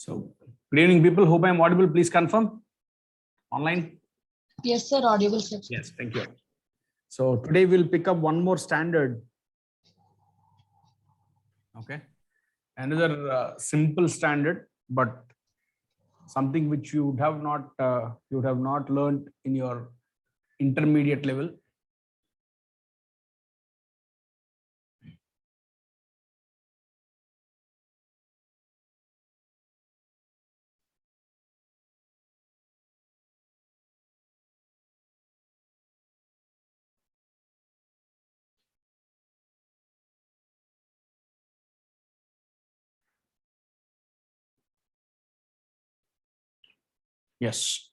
So, good evening, people. Hope I am audible. Please confirm. Online? Yes, sir. Audible, sir. Yes, thank you. So, today we'll pick up one more standard. Okay. Another simple standard, but something which you would have not learned in your intermediate level. Yes.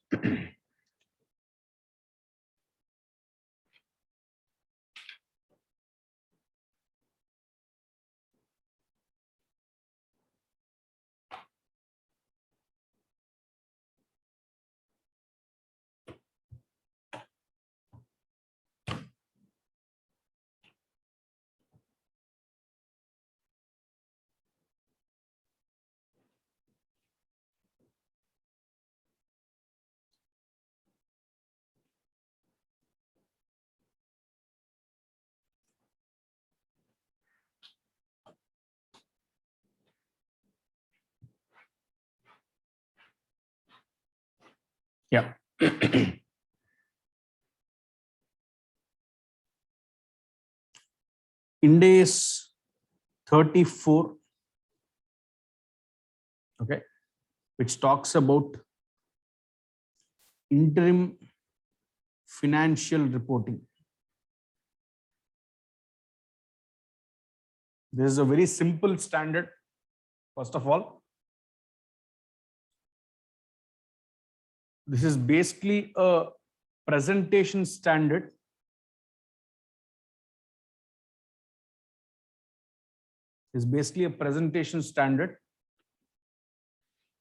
Yeah. Ind AS 34, okay, which talks about interim financial reporting. This is a very simple standard. First of all, this is basically a presentation standard. It's basically a presentation standard.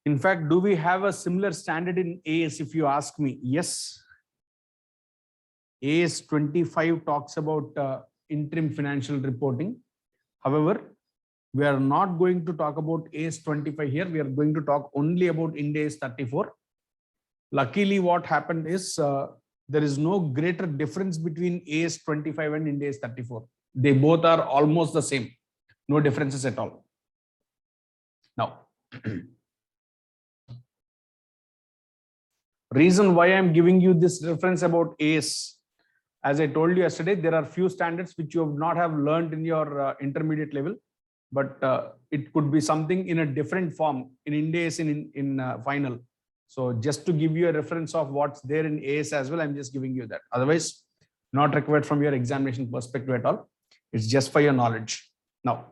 In fact, do we have a similar standard in AS? If you ask me, yes. AS 25 talks about interim financial reporting. However, we are not going to talk about AS 25 here. We are going to talk only about Ind AS 34. Luckily, what happened is there is no greater difference between AS 25 and Ind AS 34. They both are almost the same. No differences at all. Now, reason why I'm giving you this reference about AS, as I told you yesterday, there are few standards which you have not have learned in your intermediate level, but it could be something in a different form in Ind AS in final. So just to give you a reference of what's there in AS as well, I'm just giving you that. Otherwise, not required from your examination perspective at all. It's just for your knowledge. Now,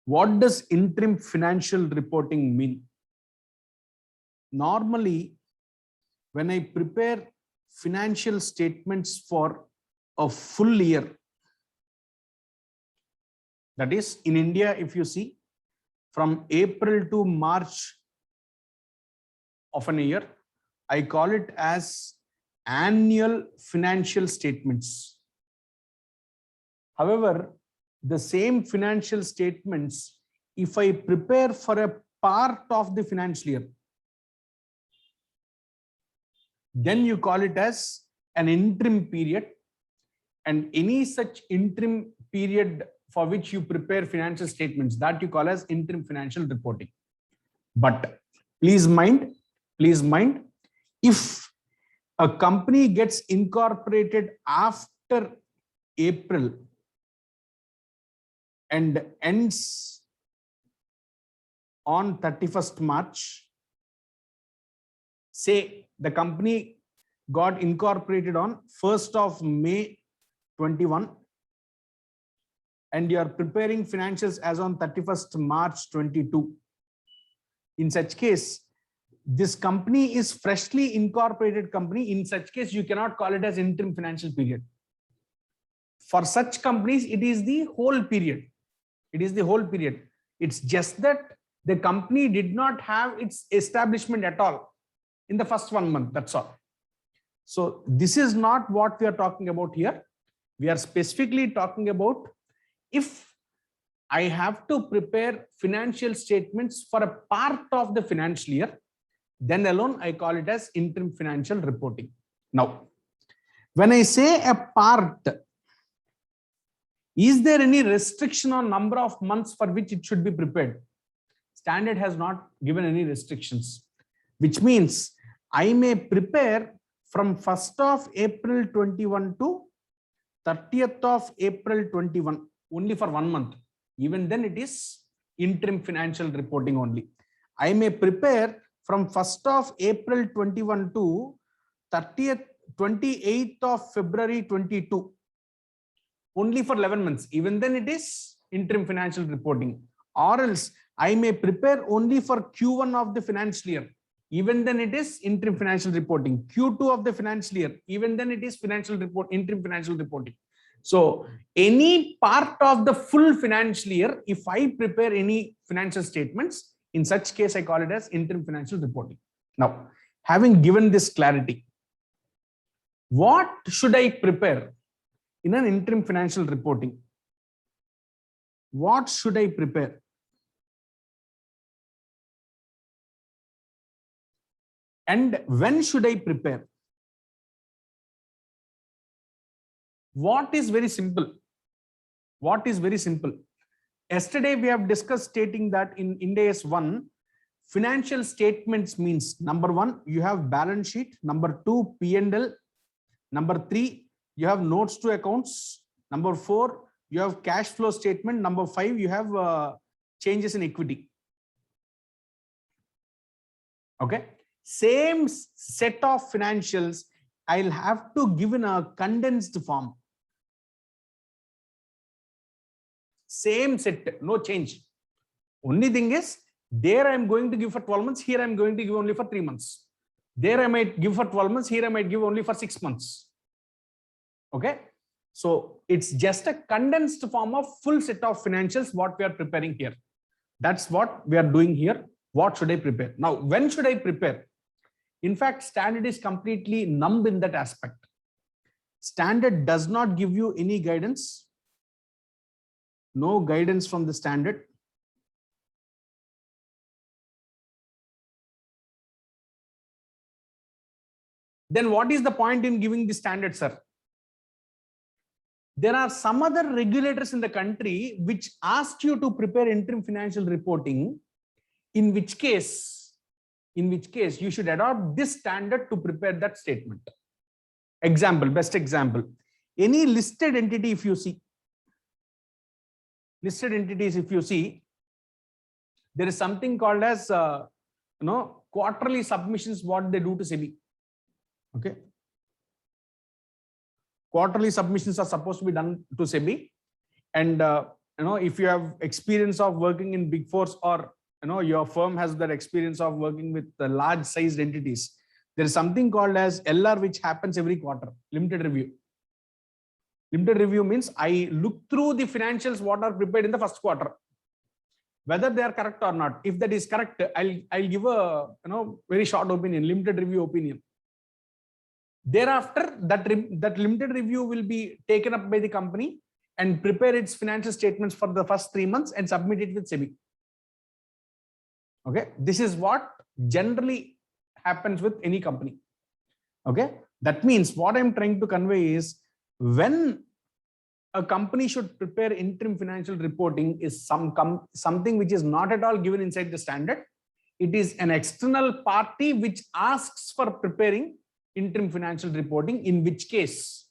what does interim financial reporting mean? Normally, when I prepare financial statements for a full year, that is in India, if you see, from April to March of an year, I call it as annual financial statements. However, the same financial statements, if I prepare for a part of the financial year, then you call it as an interim period, and any such interim period for which you prepare financial statements, that you call as interim financial reporting. But please mind, if a company gets incorporated after April and ends on 31st March, say the company got incorporated on 1st of May 21, and you are preparing financials as on 31st March 22. In such case, this company is freshly incorporated company. In such case, you cannot call it as interim financial period. For such companies, it is the whole period. It is the whole period. It's just that the company did not have its establishment at all in the first 1 month. That's all. So this is not what we are talking about here. We are specifically talking about if I have to prepare financial statements for a part of the financial year, then alone I call it as interim financial reporting. Now, when I say a part, is there any restriction on number of months for which it should be prepared? Standard has not given any restrictions, which means I may prepare from 1st of April 21 to 30th of April 21, only for 1 month. Even then it is interim financial reporting only. I may prepare from 1st of April 21 to 28th of February 22, only for 11 months. Even then it is interim financial reporting. Or else I may prepare only for Q1 of the financial year. Even then it is interim financial reporting. Q2 of the financial year. Even then it is interim financial reporting. So any part of the full financial year, if I prepare any financial statements, in such case, I call it as interim financial reporting. Now, having given this clarity, what should I prepare in an interim financial reporting? What should I prepare? And when should I prepare? What is very simple? What is very simple? Yesterday, we have discussed stating that in Ind AS 1, financial statements means number 1, you have balance sheet. Number 2, P&L. Number 3, you have notes to accounts. Number 4, you have cash flow statement. Number 5, you have changes in equity. Okay. Same set of financials, I'll have to give in a condensed form. Same set, no change. Only thing is, there I'm going to give for 12 months, here I'm going to give only for 3 months. There I might give for 12 months, here I might give only for 6 months. Okay. So it's just a condensed form of full set of financials, what we are preparing here. That's what we are doing here. What should I prepare? Now, when should I prepare? In fact, standard is completely numb in that aspect. Standard does not give you any guidance. No guidance from the standard. Then what is the point in giving the standard, sir? There are some other regulators in the country which asked you to prepare interim financial reporting, in which case you should adopt this standard to prepare that statement. Example, best example, any listed entity, if you see, listed entities, if you see, there is something called as quarterly submissions, what they do to SEBI. Okay. Quarterly submissions are supposed to be done to SEBI, and if you have experience of working in Big Fours, or your firm has that experience of working with the large sized entities, there is something called as LR, which happens every quarter, limited review. Limited review means I look through the financials what are prepared in the first quarter, whether they are correct or not. If that is correct, I'll give a very short opinion, limited review opinion. Thereafter, that limited review will be taken up by the company and prepare its financial statements for the first 3 months and submit it with SEBI. Okay, this is what generally happens with any company. Okay, that means what I'm trying to convey is, when a company should prepare interim financial reporting is something which is not at all given inside the standard. It is an external party which asks for preparing interim financial reporting, in which case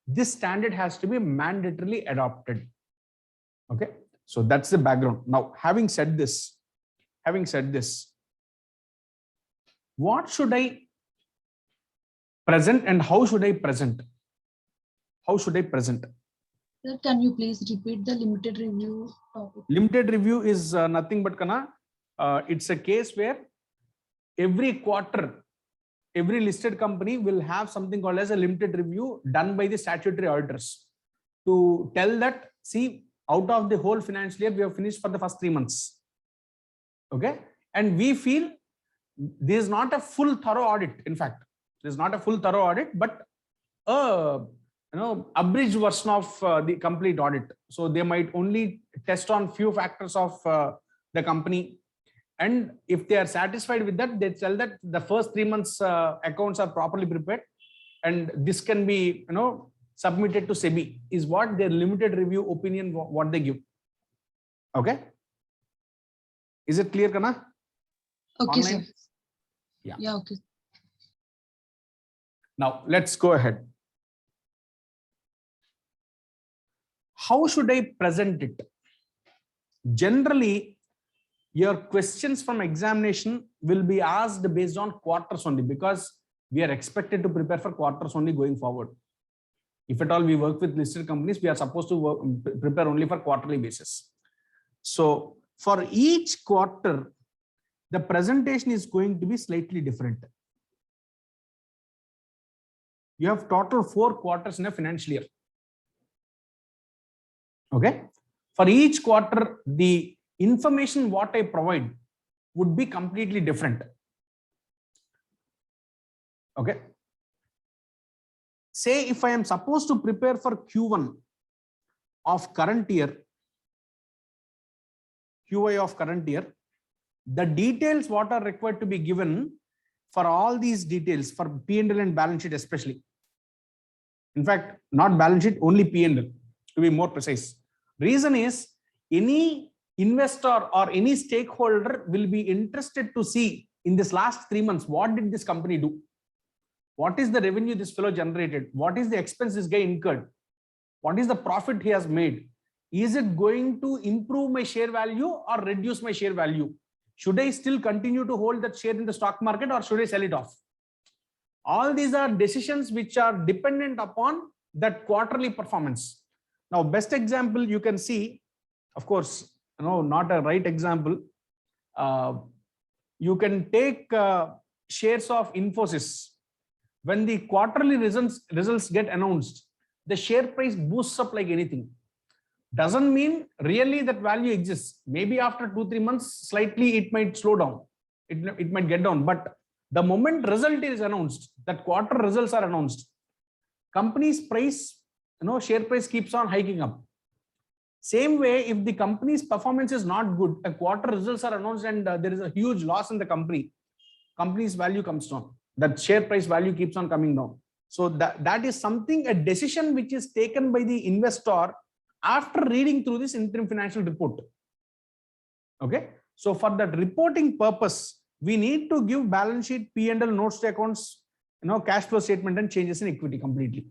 this standard has to be mandatorily adopted. Okay, so that's the background. Now, having said this, what should I present and how should I present? How should I present? Sir, can you please repeat the limited review topic? Limited review is nothing but it's a case where every quarter, every listed company will have something called as a limited review done by the statutory auditors to tell that, see, out of the whole financial year, we have finished for the first 3 months. Okay. And we feel this is not a full thorough audit. In fact, this is not a full thorough audit, but a abridged version of the complete audit. So they might only test on few factors of the company, and if they are satisfied with that, they tell that the first 3 months accounts are properly prepared, and this can be submitted to SEBI, is what their limited review opinion what they give. Okay, is it clear, Kana? Okay, Online? sir. Yeah. Yeah, okay. Now let's go ahead. How should I present it? Generally, your questions from examination will be asked based on quarters only, because we are expected to prepare for quarters only going forward. If at all we work with listed companies, we are supposed to prepare only for quarterly basis. So for each quarter, the presentation is going to be slightly different. You have total 4 quarters in a financial year. Okay. For each quarter, the information what I provide would be completely different. Okay. Say if I am supposed to prepare for Q1 of current year, QI of current year, the details what are required to be given for all these details for P&L and balance sheet especially. In fact, not balance sheet, only P&L to be more precise. Reason is, any investor or any stakeholder will be interested to see in this last 3 months, what did this company do? What is the revenue this fellow generated? What is the expense this guy incurred? What is the profit he has made? Is it going to improve my share value or reduce my share value? Should I still continue to hold that share in the stock market, or should I sell it off? All these are decisions which are dependent upon that quarterly performance. Now, best example you can see, of course, not a right example. You can take shares of Infosys. When the quarterly results get announced, the share price boosts up like anything. Doesn't mean really that value exists. Maybe after 2-3 months, slightly it might slow down. It might get down. But the moment result is announced, that quarter results are announced, company's price, share price keeps on hiking up. Same way, if the company's performance is not good, a quarter results are announced and there is a huge loss in the company's value comes down. That share price value keeps on coming down. So that is something, a decision which is taken by the investor after reading through this interim financial report. Okay. So for that reporting purpose, we need to give balance sheet, P&L, notes to accounts, cash flow statement and changes in equity completely.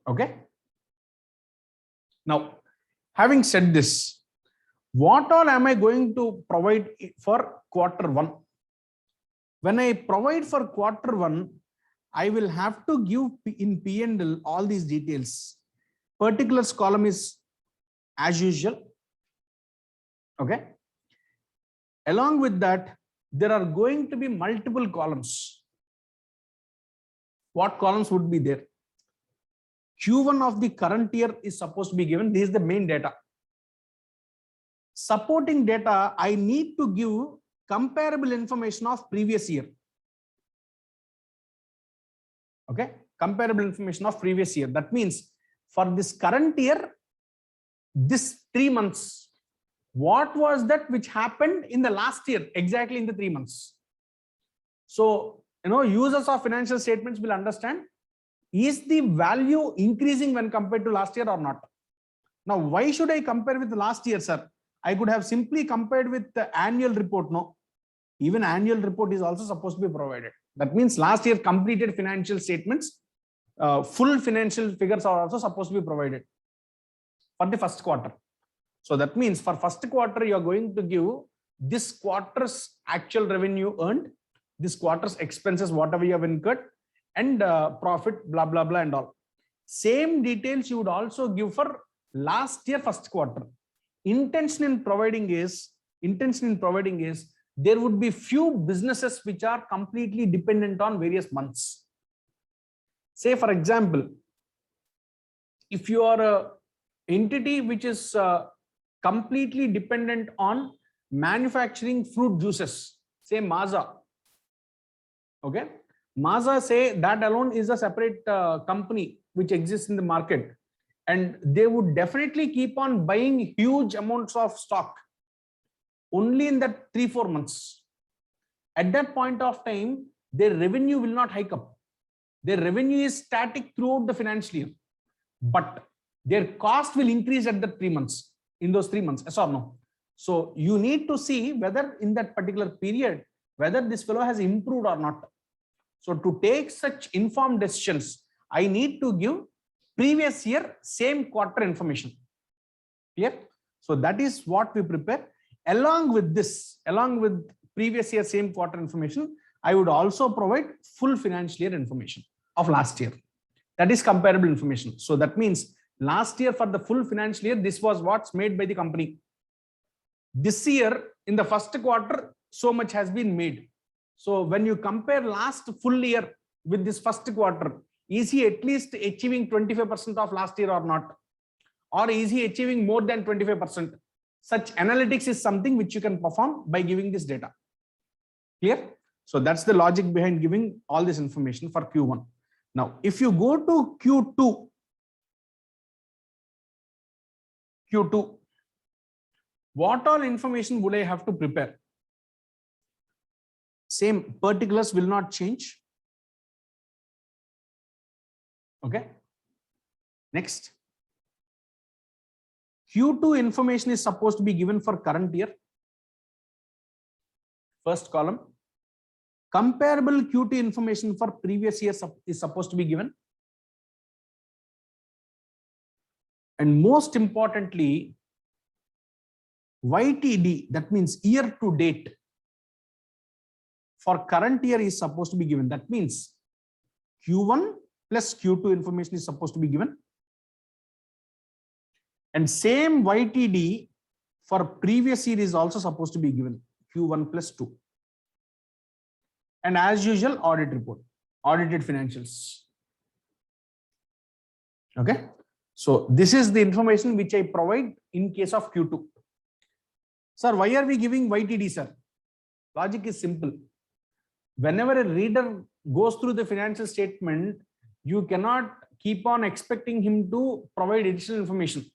Okay. Now, having said this, what all am I going to provide for quarter 1? When I provide for quarter 1, I will have to give in P&L all these details. Particulars column is as usual. Okay. Along with that, there are going to be multiple columns. What columns would be there? Q1 of the current year is supposed to be given. This is the main data. Supporting data, I need to give comparable information of previous year. Okay, comparable information of previous year. That means for this current year, this 3 months, what was that which happened in the last year, exactly in the 3 months? So, users of financial statements will understand, is the value increasing when compared to last year or not? Now, why should I compare with the last year, sir? I could have simply compared with the annual report. No, even annual report is also supposed to be provided. That means last year completed financial statements, full financial figures are also supposed to be provided for the first quarter. So that means for first quarter, you are going to give this quarter's actual revenue earned, this quarter's expenses, whatever you have incurred, and profit, blah, blah, blah, and all. Same details you would also give for last year first quarter. Intention in providing is there would be few businesses which are completely dependent on various months. Say, for example, if you are a entity which is completely dependent on manufacturing fruit juices, say Maaza. Okay, Maaza, say that alone is a separate company which exists in the market, and they would definitely keep on buying huge amounts of stock only in that 3-4 months. At that point of time, their revenue will not hike up. Their revenue is static throughout the financial year, but their cost will increase at the 3 months, in those 3 months, yes or no? So you need to see whether in that particular period, whether this fellow has improved or not. So to take such informed decisions, I need to give previous year same quarter information. Clear? So that is what we prepare. Along with this, along with previous year same quarter information, I would also provide full financial year information of last year. That is comparable information. So that means last year for the full financial year, this was what's made by the company. This year in the first quarter, so much has been made. So when you compare last full year with this first quarter, is he at least achieving 25% of last year or not? Or is he achieving more than 25%? Such analytics is something which you can perform by giving this data. Clear? So that's the logic behind giving all this information for Q1. Now, if you go to Q2, what all information would I have to prepare? Same particulars will not change. Okay. Next. Q2 information is supposed to be given for current year. First column. Comparable Q2 information for previous year is supposed to be given. And most importantly, YTD, that means year to date, for current year is supposed to be given. That means Q1 plus Q2 information is supposed to be given. And same YTD for previous year is also supposed to be given, Q1 plus 2. And as usual, audit report, audited financials. Okay. So this is the information which I provide in case of Q2. Sir, why are we giving YTD, sir? Logic is simple. Whenever a reader goes through the financial statement, you cannot keep on expecting him to provide additional information.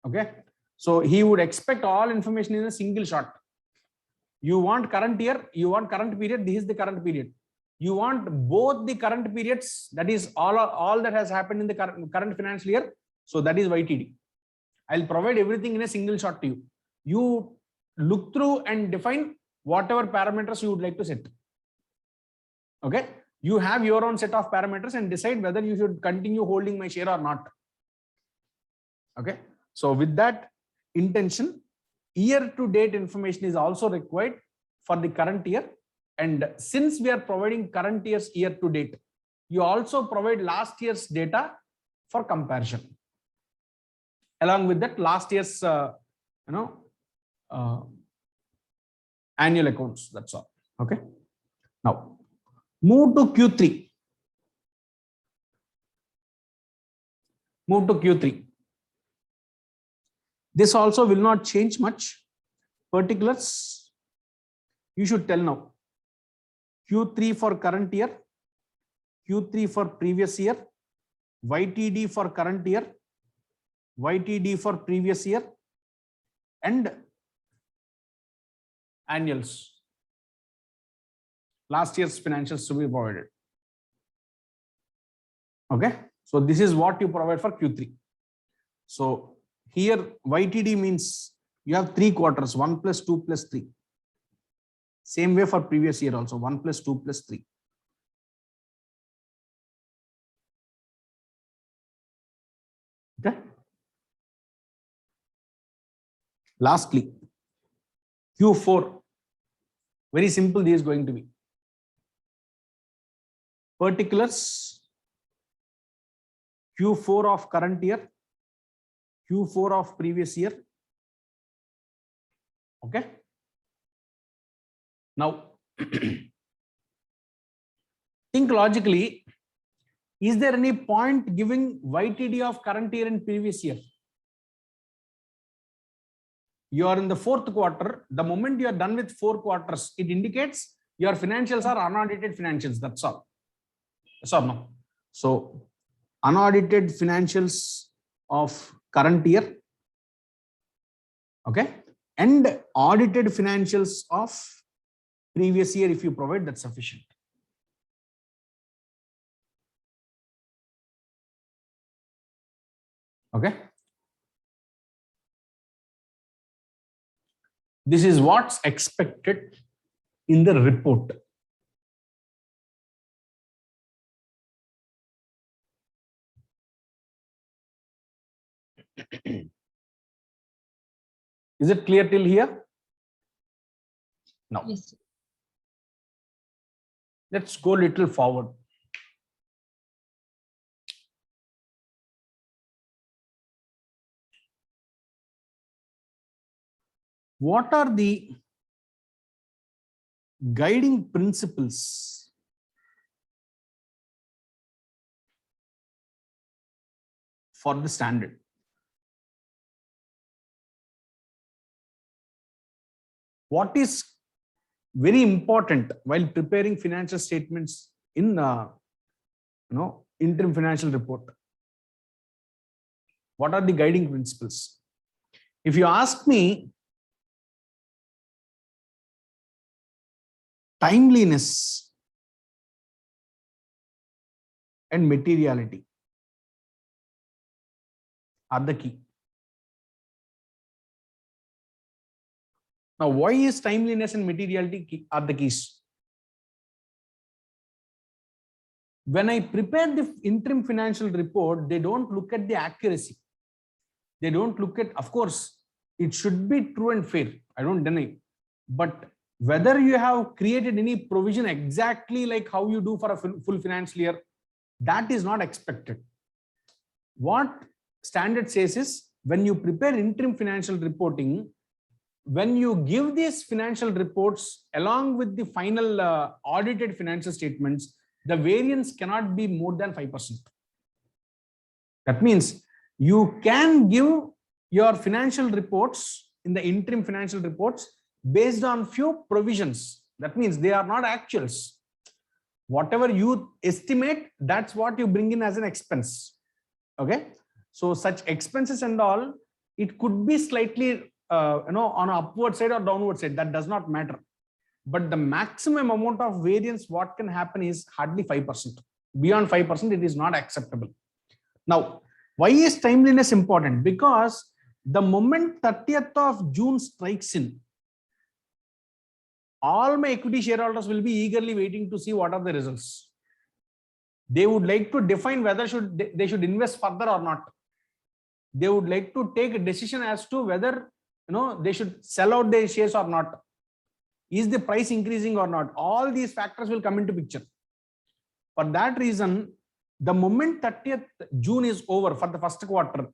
Okay. So he would expect all information in a single shot. You want current year, you want current period, this is the current period. You want both the current periods, that is all that has happened in the current financial year. So that is YTD. I'll provide everything in a single shot to you. You look through and define whatever parameters you would like to set. Okay. You have your own set of parameters and decide whether you should continue holding my share or not. Okay. So with that intention, year to date information is also required for the current year. And since we are providing current year's year to date, you also provide last year's data for comparison. Along with that, last year's annual accounts. That's all. Okay. Now move to Q3. Move to Q3. This also will not change much. Particulars, you should tell now. Q3 for current year, Q3 for previous year, YTD for current year, YTD for previous year, and annuals. Last year's financials to be provided. Okay. So this is what you provide for Q3. So here YTD means you have 3 quarters, 1 plus 2 plus 3. Same way for previous year also, 1 plus 2 plus 3. Okay. Lastly, Q4. Very simple, this is going to be. Particulars, Q4 of current year, Q4 of previous year. Okay. Now, think logically, is there any point giving YTD of current year and previous year? You are in the 4th quarter. The moment you are done with 4 quarters, it indicates your financials are unaudited financials. That's all. Yes or no? So unaudited financials of current year, okay, and audited financials of previous year. If you provide, that's sufficient. Okay. This is what's expected in the report. Is it clear till here? No. Yes. Let's go a little forward. What are the guiding principles for the standard? What is very important while preparing financial statements in interim financial report? What are the guiding principles? If you ask me, timeliness and materiality are the key. Now, why is timeliness and materiality are the keys? When I prepare the interim financial report, they don't look at the accuracy. They don't look at, of course, it should be true and fair. I don't deny. But whether you have created any provision exactly like how you do for a full financial year, that is not expected. What standard says is, when you prepare interim financial reporting, when you give these financial reports along with the final audited financial statements, the variance cannot be more than 5%. That means you can give your financial reports in the interim financial reports based on few provisions. That means they are not actuals. Whatever you estimate, that's what you bring in as an expense. Okay. So such expenses and all, it could be slightly on an upward side or downward side, that does not matter. But the maximum amount of variance what can happen is hardly 5%. Beyond 5%, it is not acceptable. Now, why is timeliness important? Because the moment 30th of June strikes in, all my equity shareholders will be eagerly waiting to see what are the results. They would like to define whether they should invest further or not. They would like to take a decision as to whether they should sell out their shares or not. Is the price increasing or not? All these factors will come into picture. For that reason, the moment 30th June is over for the first quarter,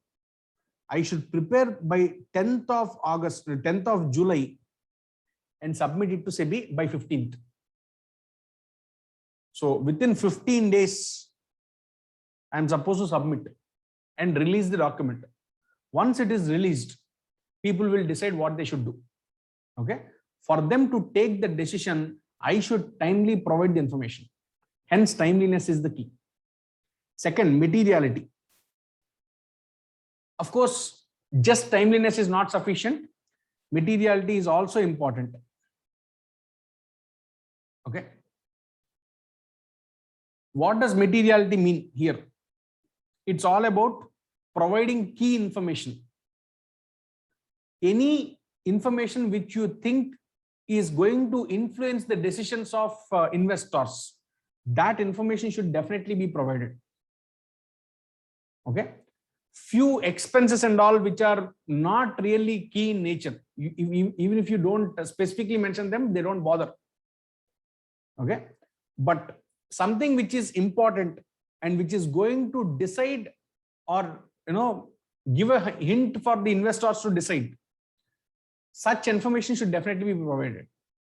I should prepare by 10th of August, 10th of July, and submit it to SEBI by 15th. So within 15 days, I am supposed to submit and release the document. Once it is released, people will decide what they should do. Okay. For them to take the decision, I should timely provide the information. Hence, timeliness is the key. Second, materiality. Of course, just timeliness is not sufficient. Materiality is also important. Okay. What does materiality mean here? It's all about providing key information. Any information which you think is going to influence the decisions of investors, that information should definitely be provided. Okay. Few expenses and all which are not really key in nature, even if you don't specifically mention them, they don't bother. Okay. But something which is important and which is going to decide or give a hint for the investors to decide, such information should definitely be provided.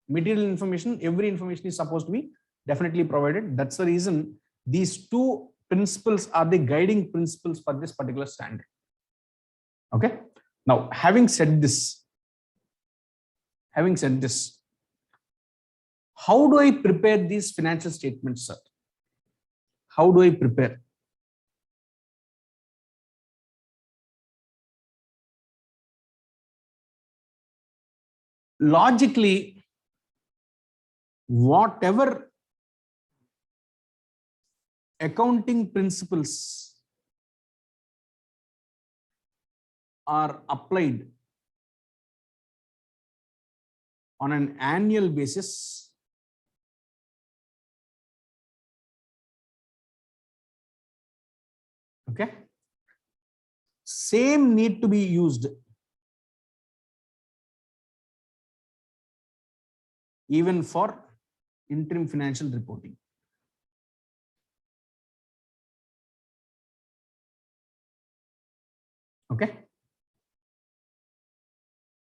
Material information, every information is supposed to be definitely provided. That's the reason these two principles are the guiding principles for this particular standard. Okay. Now, having said this, how do I prepare these financial statements, sir? How do I prepare? logically, whatever accounting principles are applied on an annual basis, okay, same need to be used even for interim financial reporting. Okay,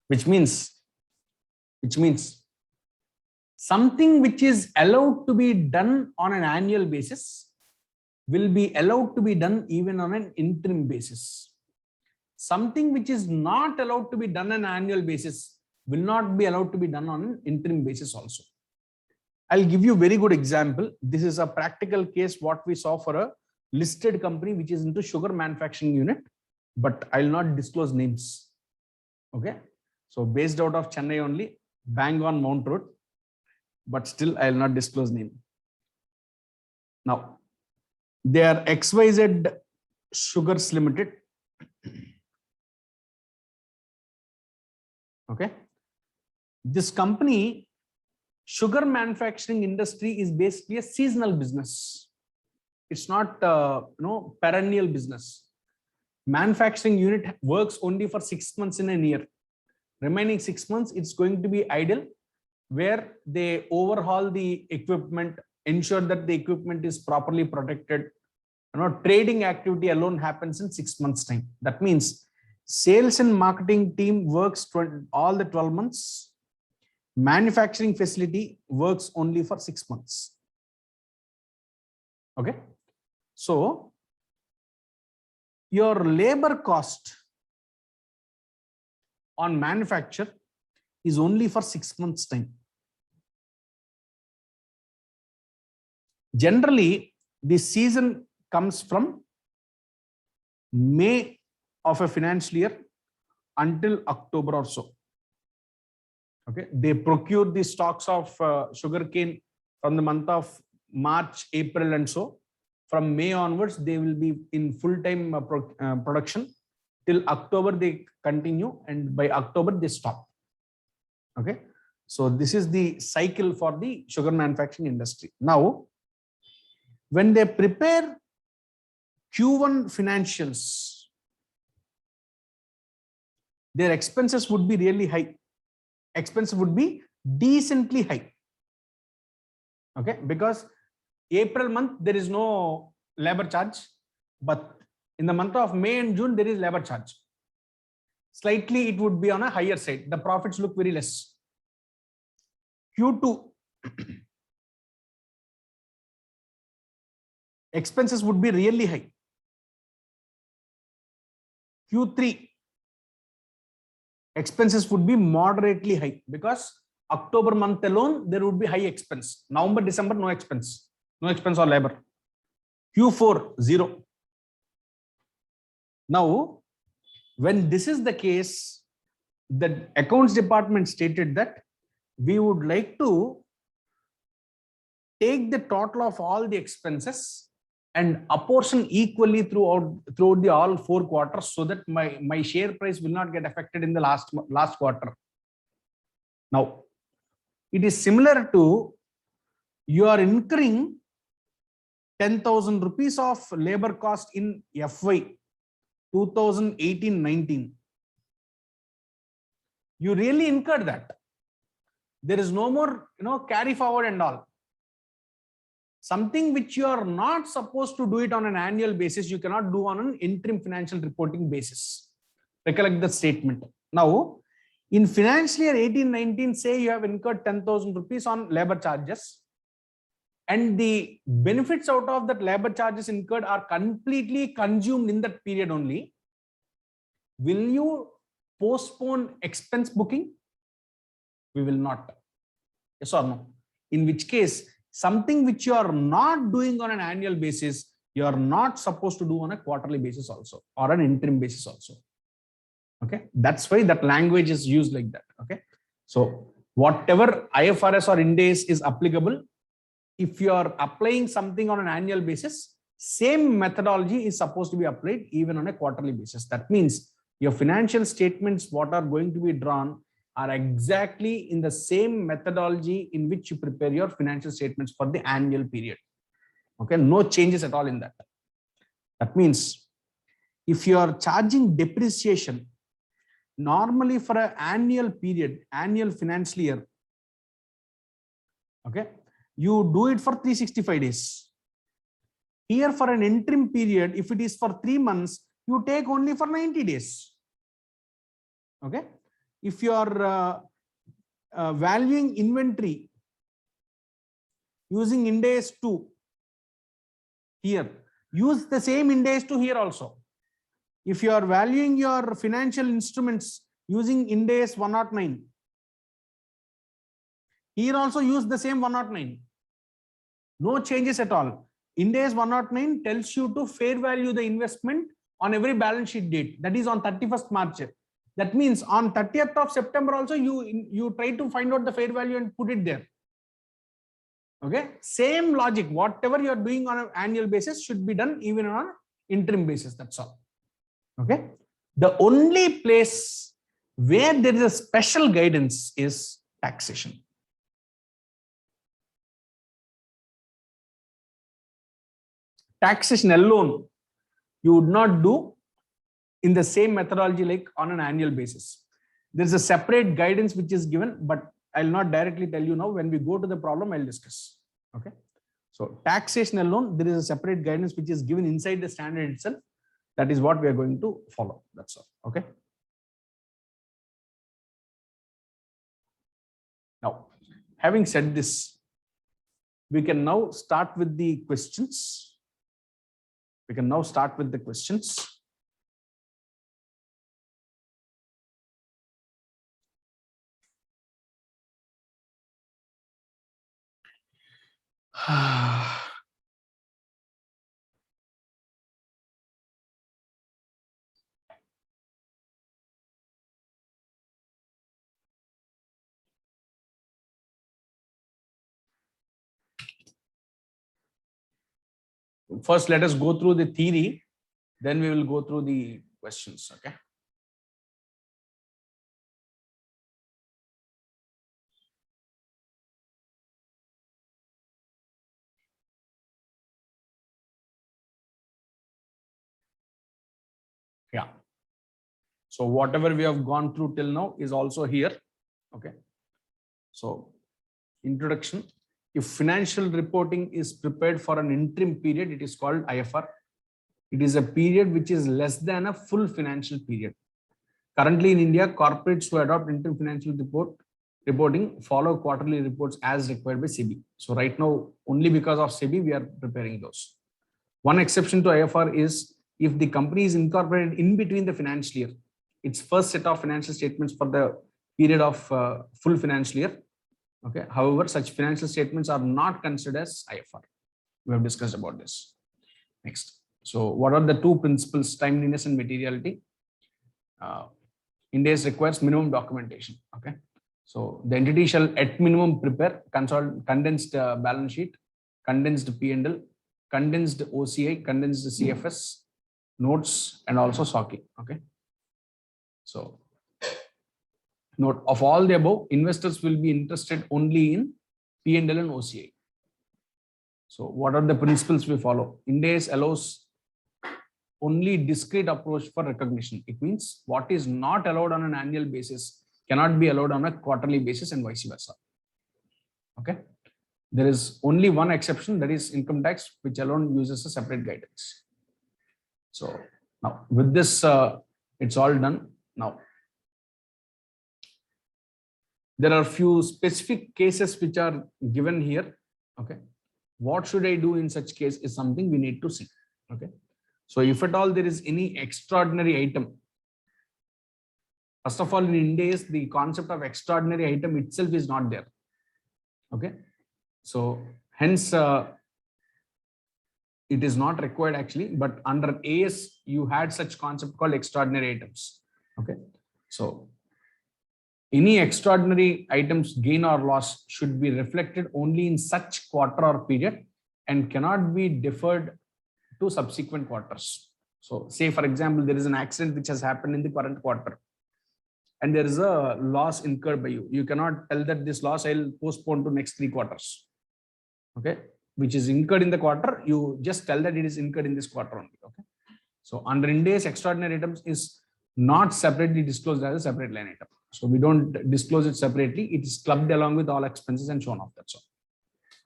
which means something which is allowed to be done on an annual basis will be allowed to be done even on an interim basis. Something which is not allowed to be done on an annual basis will not be allowed to be done on an interim basis also. I'll give you a very good example. This is a practical case what we saw for a listed company which is into sugar manufacturing unit, but I'll not disclose names. Okay, so based out of Chennai only, bang on Mount Road, but still I'll not disclose name. Now, they are XYZ Sugars Limited. Okay, this company, sugar manufacturing industry, is basically a seasonal business. It's not perennial business. Manufacturing unit works only for 6 months in a year. Remaining 6 months, it's going to be idle, where they overhaul the equipment, ensure that the equipment is properly protected. Trading activity alone happens in 6 months' time. That means sales and marketing team works all the 12 months. Manufacturing facility works only for 6 months. Okay, so your labor cost on manufacture is only for 6 months' time. Generally, the season comes from May of a financial year until October or so. Okay, they procure the stocks of sugarcane from the month of March, April, and so. From May onwards, they will be in full-time production. Till October, they continue, and by October, they stop. Okay, so this is the cycle for the sugar manufacturing industry. Now, when they prepare Q1 financials, their expenses would be really high. Expense would be decently high. Okay, because April month there is no labor charge, but in the month of May and June there is labor charge. Slightly it would be on a higher side. The profits look very less. Q2 expenses would be really high. Q3 expenses would be moderately high, because October month alone there would be high expense. November, December, no expense or labor. Q4 0. Now, when this is the case, the accounts department stated that we would like to take the total of all the expenses and apportion equally throughout the all 4 quarters, so that my share price will not get affected in the last quarter. Now, it is similar to you are incurring 10,000 rupees of labor cost in FY 2018-19. You really incurred that. There is no more carry forward and all. Something which you are not supposed to do it on an annual basis, you cannot do on an interim financial reporting basis. Recollect the statement. Now, in financial year 18-19, say you have incurred 10,000 rupees on labor charges, and the benefits out of that labor charges incurred are completely consumed in that period only. Will you postpone expense booking? We will not. Yes or no? In which case, something which you are not doing on an annual basis, you are not supposed to do on a quarterly basis also, or an interim basis also. Okay, that's why that language is used like that. Okay, So whatever IFRS or Ind AS is applicable, if you are applying something on an annual basis, same methodology is supposed to be applied even on a quarterly basis. That means your financial statements, what are going to be drawn, are exactly in the same methodology in which you prepare your financial statements for the annual period. Okay, no changes at all in that. That means if you are charging depreciation, normally for an annual period, annual financial year, okay, you do it for 365 days. Here for an interim period, if it is for 3 months, you take only for 90 days. Okay. If you are valuing inventory using Ind AS 2 here, use the same Ind AS 2 here also. If you are valuing your financial instruments using Ind AS 109, here also use the same 109. No changes at all. Ind AS 109 tells you to fair value the investment on every balance sheet date. That is on 31st March. That means on 30th of September also you try to find out the fair value and put it there. Okay, same logic. Whatever you are doing on an annual basis should be done even on an interim basis. That's all. Okay. The only place where there is a special guidance is taxation. Taxation alone you would not do in the same methodology like on an annual basis. There is a separate guidance which is given, but I'll not directly tell you now. When we go to the problem, I'll discuss. Okay. So taxation alone, there is a separate guidance which is given inside the standard itself. That is what we are going to follow. That's all. Okay. Now, having said this, we can now start with the questions. First, let us go through the theory, then we will go through the questions. Okay. Yeah. So whatever we have gone through till now is also here. Okay. So introduction. If financial reporting is prepared for an interim period, it is called IFR. It is a period which is less than a full financial period. Currently in India, corporates who adopt interim financial reporting follow quarterly reports as required by SEBI. So right now, only because of SEBI, we are preparing those. One exception to IFR is if the company is incorporated in between the financial year, its first set of financial statements for the period of full financial year. Okay. However, such financial statements are not considered as IFR. We have discussed about this. Next. So what are the two principles, timeliness and materiality? Ind AS requires minimum documentation. Okay. So the entity shall at minimum prepare condensed balance sheet, condensed P&L, condensed OCI, condensed CFS, notes, and also SOCI. Okay. So note, of all the above, investors will be interested only in P&L and OCI. So what are the principles we follow? Ind AS allows only discrete approach for recognition. It means what is not allowed on an annual basis cannot be allowed on a quarterly basis and vice versa. Okay. There is only one exception, that is income tax, which alone uses a separate guidance. So now with this, it's all done. Now, there are few specific cases which are given here. Okay. What should I do in such case is something we need to see. Okay. So if at all there is any extraordinary item, first of all, in Ind AS, the concept of extraordinary item itself is not there. Okay. So hence, it is not required actually, but under AS, you had such concept called extraordinary items. Okay. So Any extraordinary items gain or loss should be reflected only in such quarter or period and cannot be deferred to subsequent quarters. So say for example, there is an accident which has happened in the current quarter and there is a loss incurred by you. You cannot tell that this loss I'll postpone to next 3 quarters. Okay, which is incurred in the quarter, you just tell that it is incurred in this quarter only. Okay, so under Ind AS, extraordinary items is not separately disclosed as a separate line item. So we don't disclose it separately. It is clubbed along with all expenses and shown off. That's all.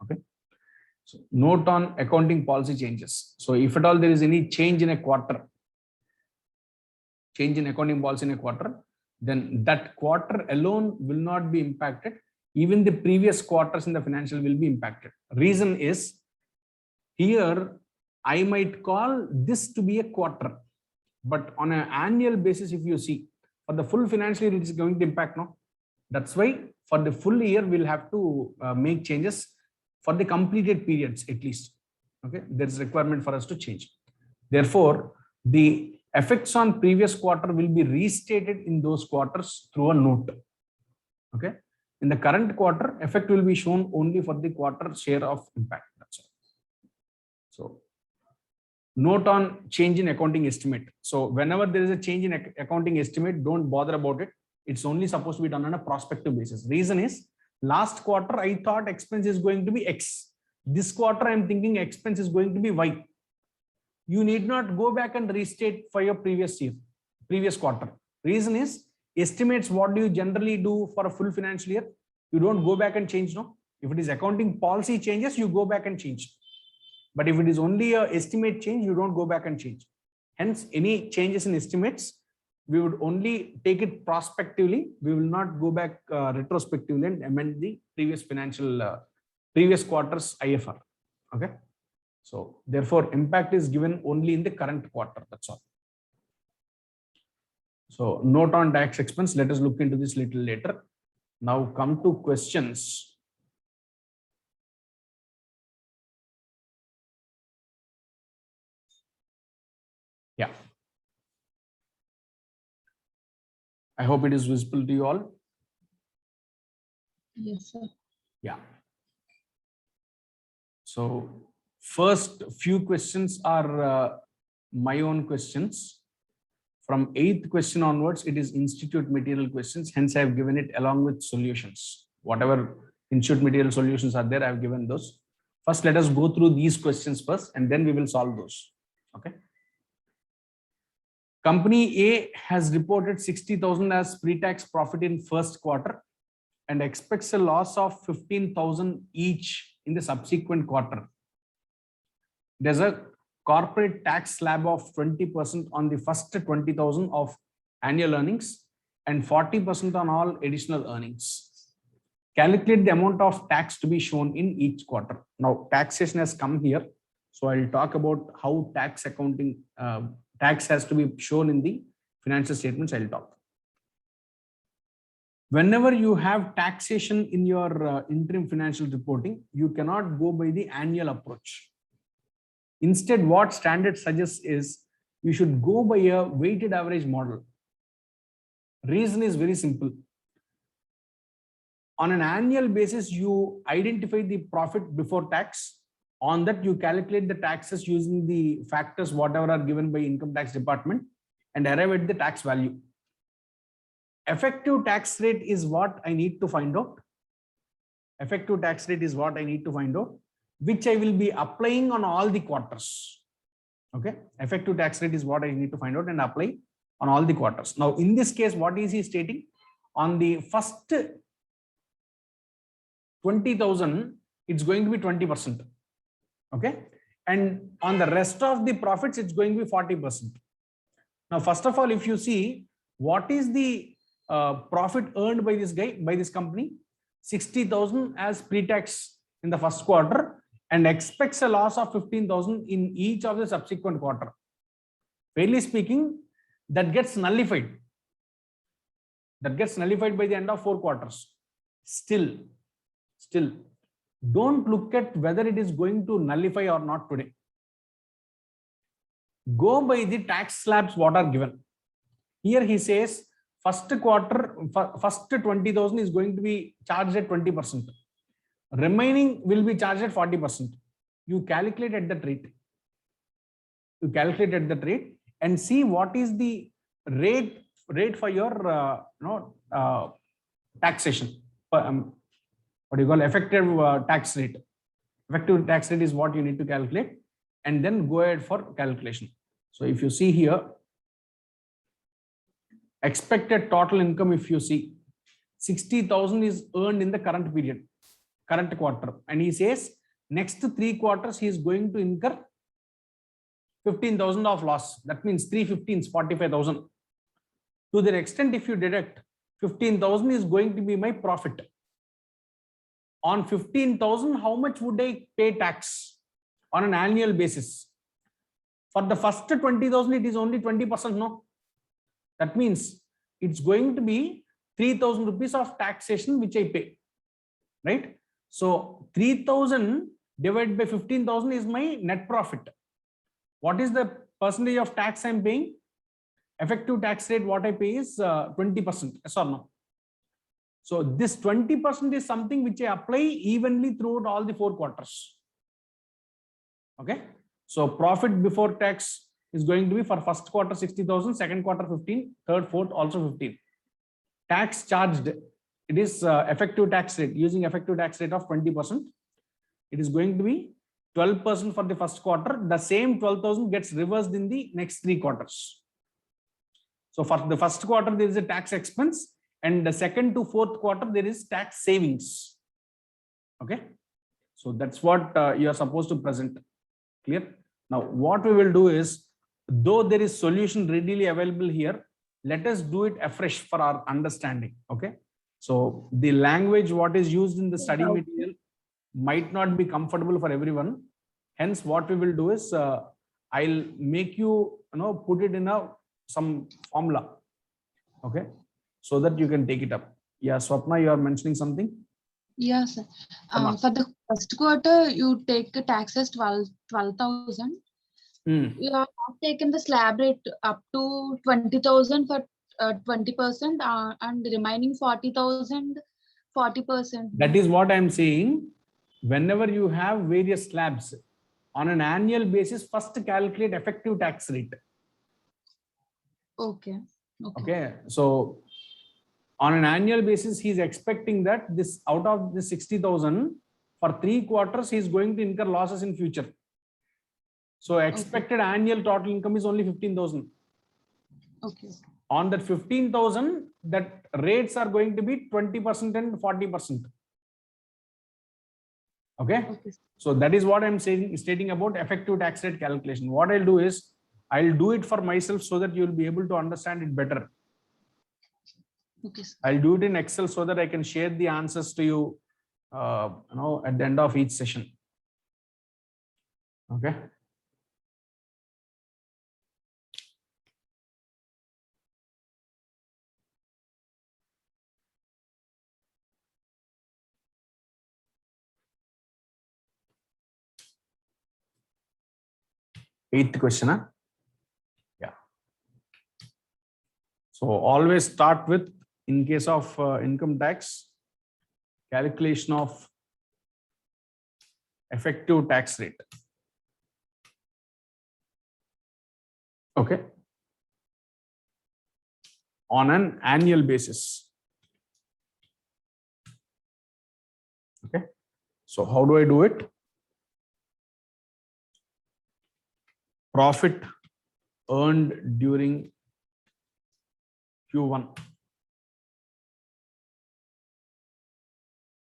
Okay. So note on accounting policy changes. So if at all there is any change in a quarter, change in accounting policy in a quarter, then that quarter alone will not be impacted. Even the previous quarters in the financial will be impacted. Reason is here I might call this to be a quarter, but on an annual basis, if you see for the full financial year, it is going to impact now. That's why for the full year, we'll have to make changes for the completed periods at least. Okay, there's a requirement for us to change. Therefore, the effects on previous quarter will be restated in those quarters through a note. Okay, in the current quarter, effect will be shown only for the quarter share of impact. That's all. So, note on change in accounting estimate. So whenever there is a change in accounting estimate, don't bother about it. It's only supposed to be done on a prospective basis. Reason is last quarter I thought expense is going to be X. This quarter I'm thinking expense is going to be Y. You need not go back and restate for your previous year, previous quarter. Reason is estimates, what do you generally do for a full financial year? You don't go back and change, no. If it is accounting policy changes, you go back and change. But if it is only a estimate change, you don't go back and change. Hence, any changes in estimates, we would only take it prospectively. We will not go back retrospectively and amend the previous financial, previous quarter's IFR. Okay. So therefore, impact is given only in the current quarter. That's all. So note on tax expense. Let us look into this little later. Now come to questions. Yeah. I hope it is visible to you all. Yes, sir. Yeah. So first few questions are my own questions. From 8th question onwards, it is institute material questions. Hence, I have given it along with solutions. Whatever institute material solutions are there, I have given those. First, let us go through these questions first, and then we will solve those. Okay. Company A has reported 60,000 as pre-tax profit in first quarter and expects a loss of 15,000 each in the subsequent quarter. There's a corporate tax slab of 20% on the first 20,000 of annual earnings and 40% on all additional earnings. Calculate the amount of tax to be shown in each quarter. Now, taxation has come here. So I'll talk about how tax accounting, tax has to be shown in the financial statements. I'll talk. Whenever you have taxation in your interim financial reporting, you cannot go by the annual approach. Instead, what standard suggests is you should go by a weighted average model. Reason is very simple. On an annual basis, you identify the profit before tax. On that, you calculate the taxes using the factors, whatever are given by income tax department, and arrive at the tax value. Effective tax rate is what I need to find out. Effective tax rate is what I need to find out, which I will be applying on all the quarters. Okay. Effective tax rate is what I need to find out and apply on all the quarters. Now, in this case, what is he stating? On the first 20,000, it's going to be 20%. Okay. And on the rest of the profits, it's going to be 40%. Now, first of all, if you see, what is the profit earned by this guy, by this company? 60,000 as pre-tax in the first quarter and expects a loss of 15,000 in each of the subsequent quarter. Fairly speaking, that gets nullified. That gets nullified by the end of 4 quarters. Still, don't look at whether it is going to nullify or not today. Go by the tax slabs what are given. Here he says first quarter, first 20,000 is going to be charged at 20%. Remaining will be charged at 40%. You calculate at that rate. You calculate at that rate and see what is the rate for your taxation. What do you call effective tax rate? Effective tax rate is what you need to calculate, and then go ahead for calculation. So if you see here, expected total income, if you see 60,000 is earned in the current period, current quarter, and he says next 3 quarters he is going to incur 15,000 of loss. That means 315 is 45,000. To the extent, if you deduct 15,000 is going to be my profit. On 15,000, how much would I pay tax on an annual basis? For the first 20,000, it is only 20%. No, that means it's going to be 3,000 rupees of taxation which I pay, right? So 3,000 divided by 15,000 is my net profit. What is the percentage of tax I'm paying? Effective tax rate, what I pay is 20%. Yes or no? So this 20% is something which I apply evenly throughout all the 4 quarters. Okay. So profit before tax is going to be for first quarter 60,000, second quarter 15, third, fourth also 15. Tax charged, it is effective tax rate, using effective tax rate of 20%. It is going to be 12% for the first quarter. The same 12,000 gets reversed in the next 3 quarters. So for the first quarter, there is a tax expense, and the second to fourth quarter, there is tax savings. Okay. So that's what you are supposed to present. Clear? Now, what we will do is, though there is solution readily available here, let us do it afresh for our understanding. Okay. So the language what is used in the study material might not be comfortable for everyone. Hence, what we will do is, I'll make you, put it in some formula. Okay. So that you can take it up. Yeah, Swapna, you are mentioning something? Yes, sir. For the first quarter, you take the tax as 12,000. You have not taken the slab rate up to 20,000 for 20%, and the remaining 40,000, 40%. That is what I'm saying. Whenever you have various slabs on an annual basis, first calculate effective tax rate. Okay. Okay. So on an annual basis, he's expecting that this out of the 60,000 for 3 quarters, he's going to incur losses in future. So expected annual total income is only 15,000. Okay. On that 15,000, that rates are going to be 20% and 40%. Okay. So that is what I'm saying, stating about effective tax rate calculation. What I'll do is, I'll do it for myself so that you'll be able to understand it better. Okay, sir. I'll do it in Excel so that I can share the answers to you, at the end of each session. Okay. Eighth question. Huh? Yeah. So always start with, in case of income tax, calculation of effective tax rate. Okay. On an annual basis. Okay. So how do I do it? Profit earned during Q1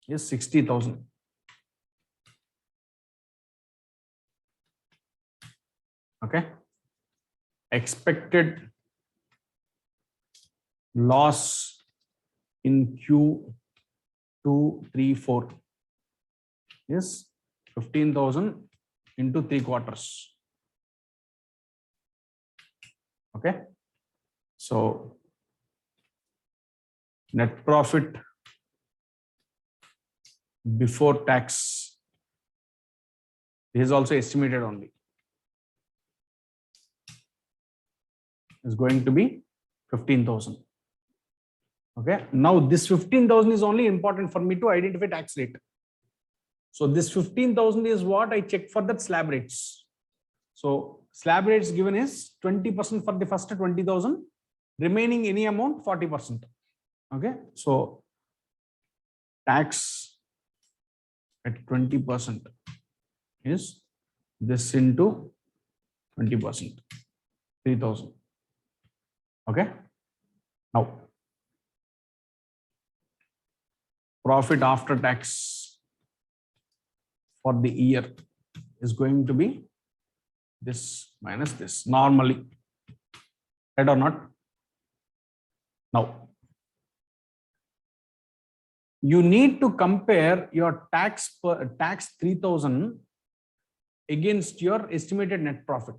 is 60,000. Okay. Expected loss in Q2, 3, 4 is 15,000 into 3 quarters. Okay. So net profit before tax is also estimated only. Is going to be 15,000. Okay. Now this 15,000 is only important for me to identify tax rate. So this 15,000 is what I check for that slab rates. So slab rates given is 20% for the first 20,000, remaining any amount 40%. Okay. So tax at 20% is this into 20%, 3,000. Okay. Now profit after tax for the year is going to be this minus this normally, right or not? Now you need to compare your tax 3,000 against your estimated net profit.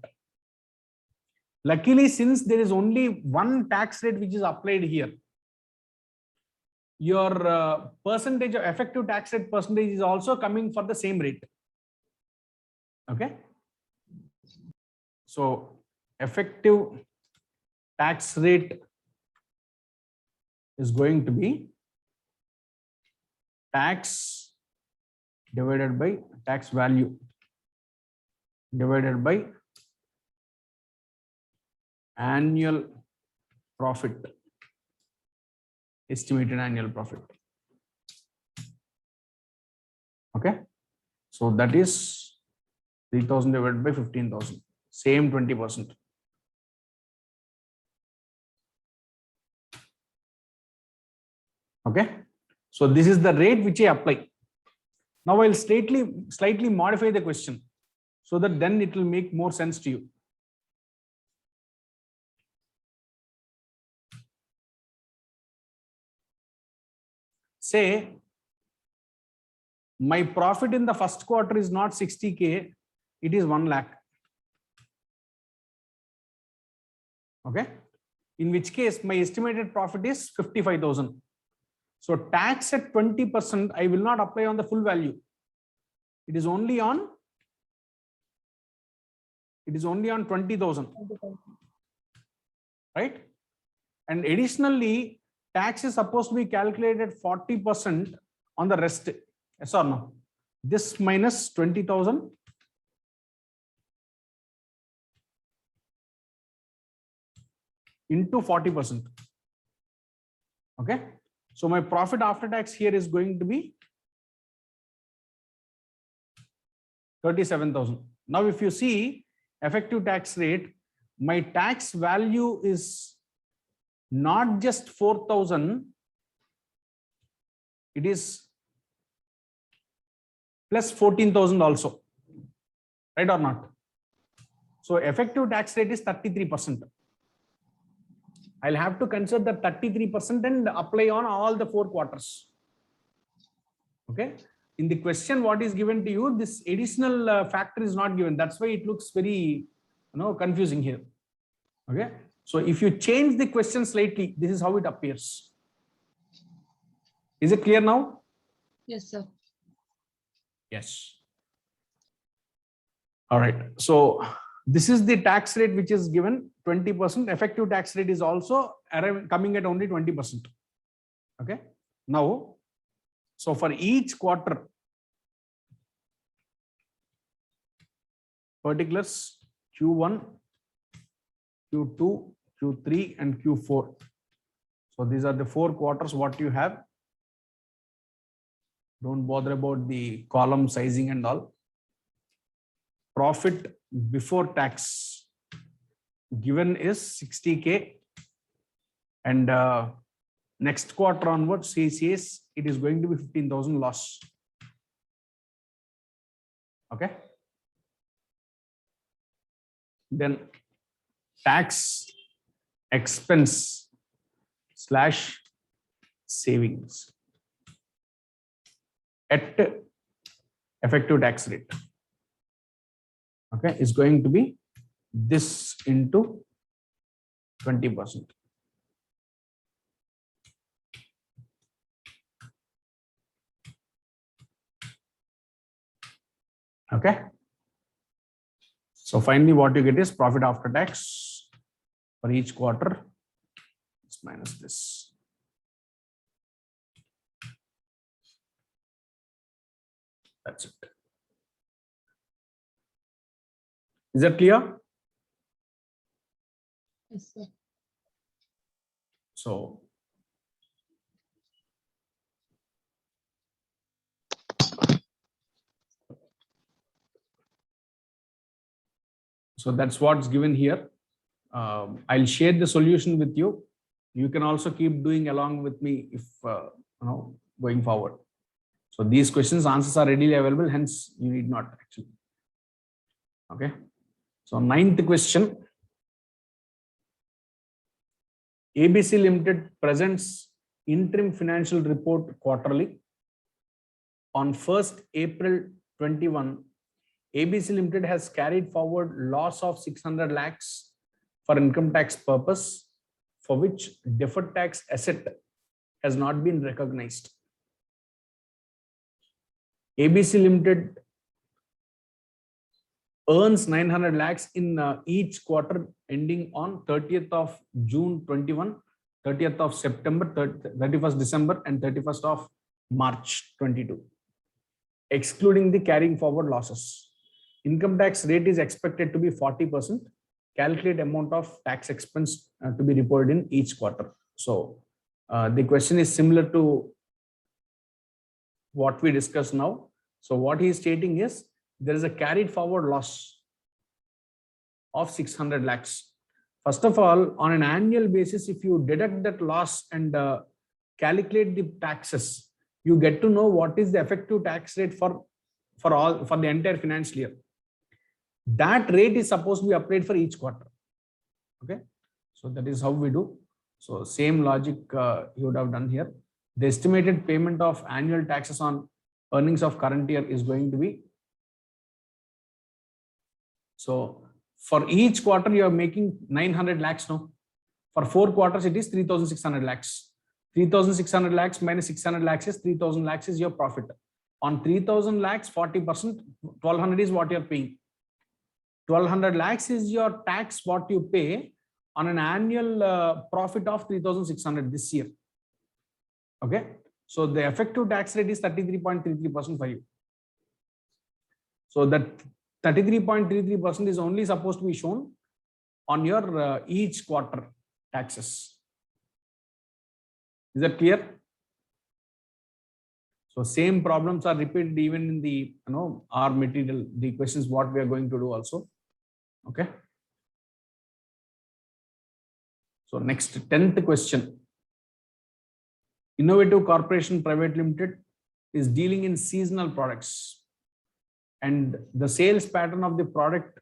Luckily, since there is only one tax rate which is applied here, your percentage of effective tax rate percentage is also coming for the same rate. Okay. So effective tax rate is going to be tax divided by tax value divided by annual profit, estimated annual profit. Okay. So that is 3,000 divided by 15,000, same 20%. Okay. So this is the rate which I apply. Now I'll slightly modify the question so that then it will make more sense to you. Say my profit in the first quarter is not 60K, it is 1 lakh. Okay. In which case my estimated profit is 55,000. So tax at 20%, I will not apply on the full value. It is only on 20,000. Right. And additionally, tax is supposed to be calculated 40% on the rest. Yes or no? This minus 20,000 into 40%. Okay. So my profit after tax here is going to be 37,000. Now, if you see effective tax rate, my tax value is not just 4,000, it is plus 14,000 also, right or not? So effective tax rate is 33%. I'll have to consider the 33% and apply on all the 4 quarters. Okay. In the question, what is given to you, this additional factor is not given. That's why it looks very, confusing here. Okay. So if you change the question slightly, this is how it appears. Is it clear now? Yes, sir. Yes. All right. So this is the tax rate which is given 20%. Effective tax rate is also coming at only 20%. Okay. Now, so for each quarter, particulars Q1, Q2, Q3, and Q4. So these are the 4 quarters what you have. Don't bother about the column sizing and all. Profit before tax given is 60K, and next quarter onwards, he says it is going to be 15,000 loss. Okay. Then tax expense / savings at effective tax rate. Okay, is going to be this into 20%. Okay. So finally, what you get is profit after tax for each quarter. Let's minus this. That's it. Is that clear? Yes, sir. So that's what's given here. I'll share the solution with you. You can also keep doing along with me if going forward. So these questions answers are readily available, hence you need not actually. Okay. So 9th question. ABC Limited presents interim financial report quarterly. On 1st April 21, ABC Limited has carried forward loss of 600 lakhs for income tax purpose, for which deferred tax asset has not been recognized. ABC Limited earns 900 lakhs in each quarter ending on 30th of June 21, 30th of September, 31st December and 31st of March 22, excluding the carrying forward losses. Income tax rate is expected to be 40%. Calculate amount of tax expense to be reported in each quarter. So the question is similar to what we discussed now. So what he is stating is there is a carried forward loss of 600 lakhs. First of all, on an annual basis, if you deduct that loss and calculate the taxes, you get to know what is the effective tax rate for the entire financial year. That rate is supposed to be applied for each quarter. Okay, so that is how we do. So same logic you would have done here. The estimated payment of annual taxes on earnings of current year is going to be, so for each quarter you are making 900 lakhs now. For 4 quarters it is 3,600 lakhs. 3,600 lakhs minus 600 lakhs is 3,000 lakhs is your profit. On 3,000 lakhs, 40%, 1,200 is what you are paying. 1,200 lakhs is your tax what you pay on an annual profit of 3,600 this year. Okay, so the effective tax rate is 33.33% for you. So that 33.33% is only supposed to be shown on your each quarter taxes. Is that clear? So same problems are repeated even in the our material, the questions what we are going to do also. Okay. So next 10th question. Innovative Corporation Private Limited is dealing in seasonal products, and the sales pattern of the product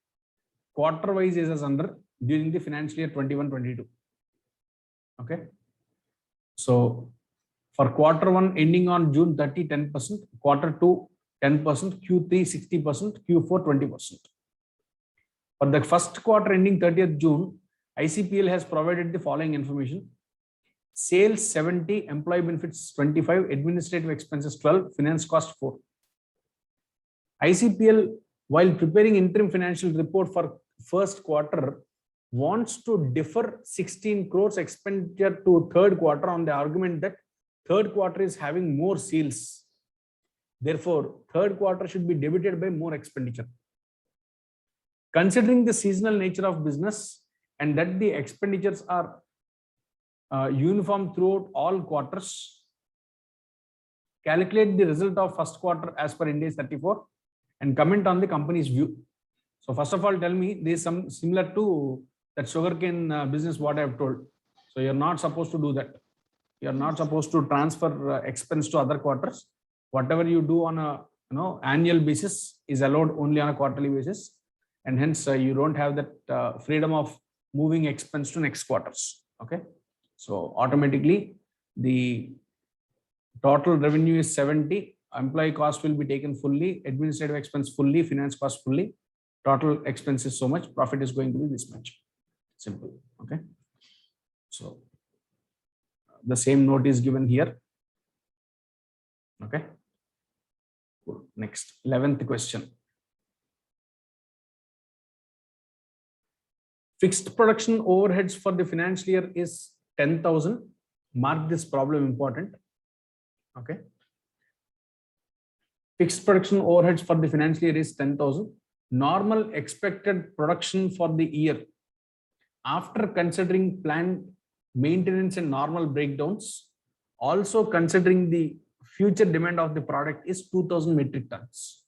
quarter wise is as under during the financial year 21-22. Okay. So for quarter 1 ending on June 30, 10%, quarter 2, 10%, Q3, 60%, Q4, 20%. For the first quarter ending 30th June, ICPL has provided the following information. Sales 70, employee benefits 25, administrative expenses 12, finance cost 4. ICPL, while preparing interim financial report for first quarter, wants to defer 16 crores expenditure to third quarter on the argument that third quarter is having more sales. Therefore, third quarter should be debited by more expenditure. Considering the seasonal nature of business and that the expenditures are uniform throughout all quarters, calculate the result of first quarter as per Ind AS 34 and comment on the company's view. So first of all, tell me, this is some similar to that sugarcane business what I have told. So you're not supposed to do that. You're not supposed to transfer expense to other quarters. Whatever you do on a annual basis is allowed only on a quarterly basis, and hence you don't have that freedom of moving expense to next quarters. Okay, so automatically the total revenue is 70, employee cost will be taken fully, administrative expense fully, finance cost fully, total expense is so much, profit is going to be this much. Simple. Okay, so the same note is given here. Okay, cool. Next 11th question. Fixed production overheads for the financial year is 10,000. Mark this problem important. Okay, Fixed production overheads for the financial year is 10,000. Normal expected production for the year after considering planned maintenance and normal breakdowns, also considering the future demand of the product, is 2,000 metric tons.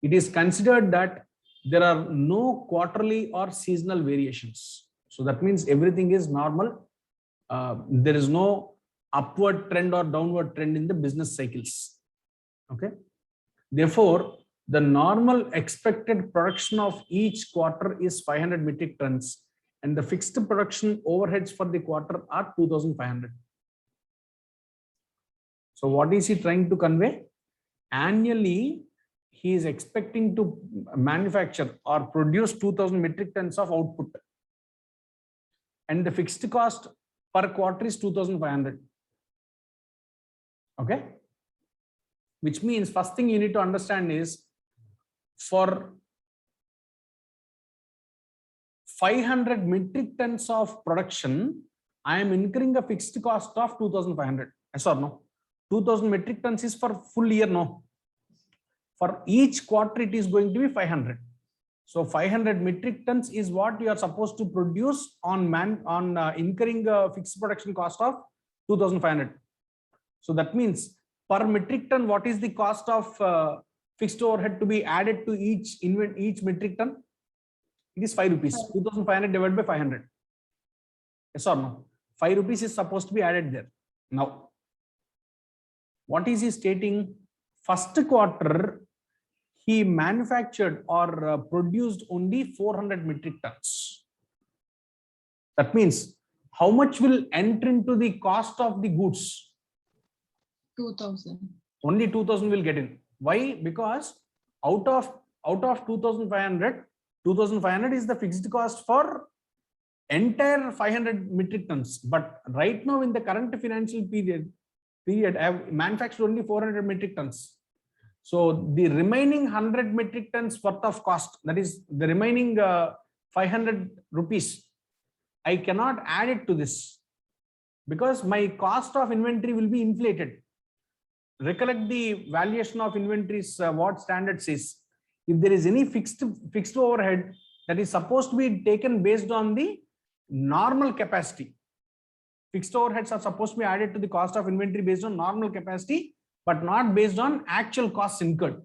It is considered that there are no quarterly or seasonal variations. So that means everything is normal. There is no upward trend or downward trend in the business cycles. Okay. Therefore, the normal expected production of each quarter is 500 metric tons, and the fixed production overheads for the quarter are 2,500. So what is he trying to convey? Annually, he is expecting to manufacture or produce 2,000 metric tons of output, and the fixed cost per quarter is 2,500. Okay. Which means first thing you need to understand is, for 500 metric tons of production, I am incurring a fixed cost of 2,500. Yes or no? 2,000 metric tons is for full year, no? For each quarter, it is going to be 500. So 500 metric tons is what you are supposed to produce on incurring a fixed production cost of 2,500. So that means per metric ton, what is the cost of fixed overhead to be added to each metric ton? It is 5 rupees. 2,500 divided by 500. Yes or no? 5 rupees is supposed to be added there. Now, what is he stating? First quarter, he manufactured or produced only 400 metric tons. That means how much will enter into the cost of the goods? 2,000. Only 2,000 will get in. Why? Because out of 2,500, 2,500 is the fixed cost for entire 500 metric tons. But right now in the current financial period, I have manufactured only 400 metric tons. So the remaining 100 metric tons worth of cost, that is the remaining 500 rupees, I cannot add it to this because my cost of inventory will be inflated. Recollect the valuation of inventories, what standard says. If there is any fixed overhead, that is supposed to be taken based on the normal capacity. Fixed overheads are supposed to be added to the cost of inventory based on normal capacity, but not based on actual costs incurred.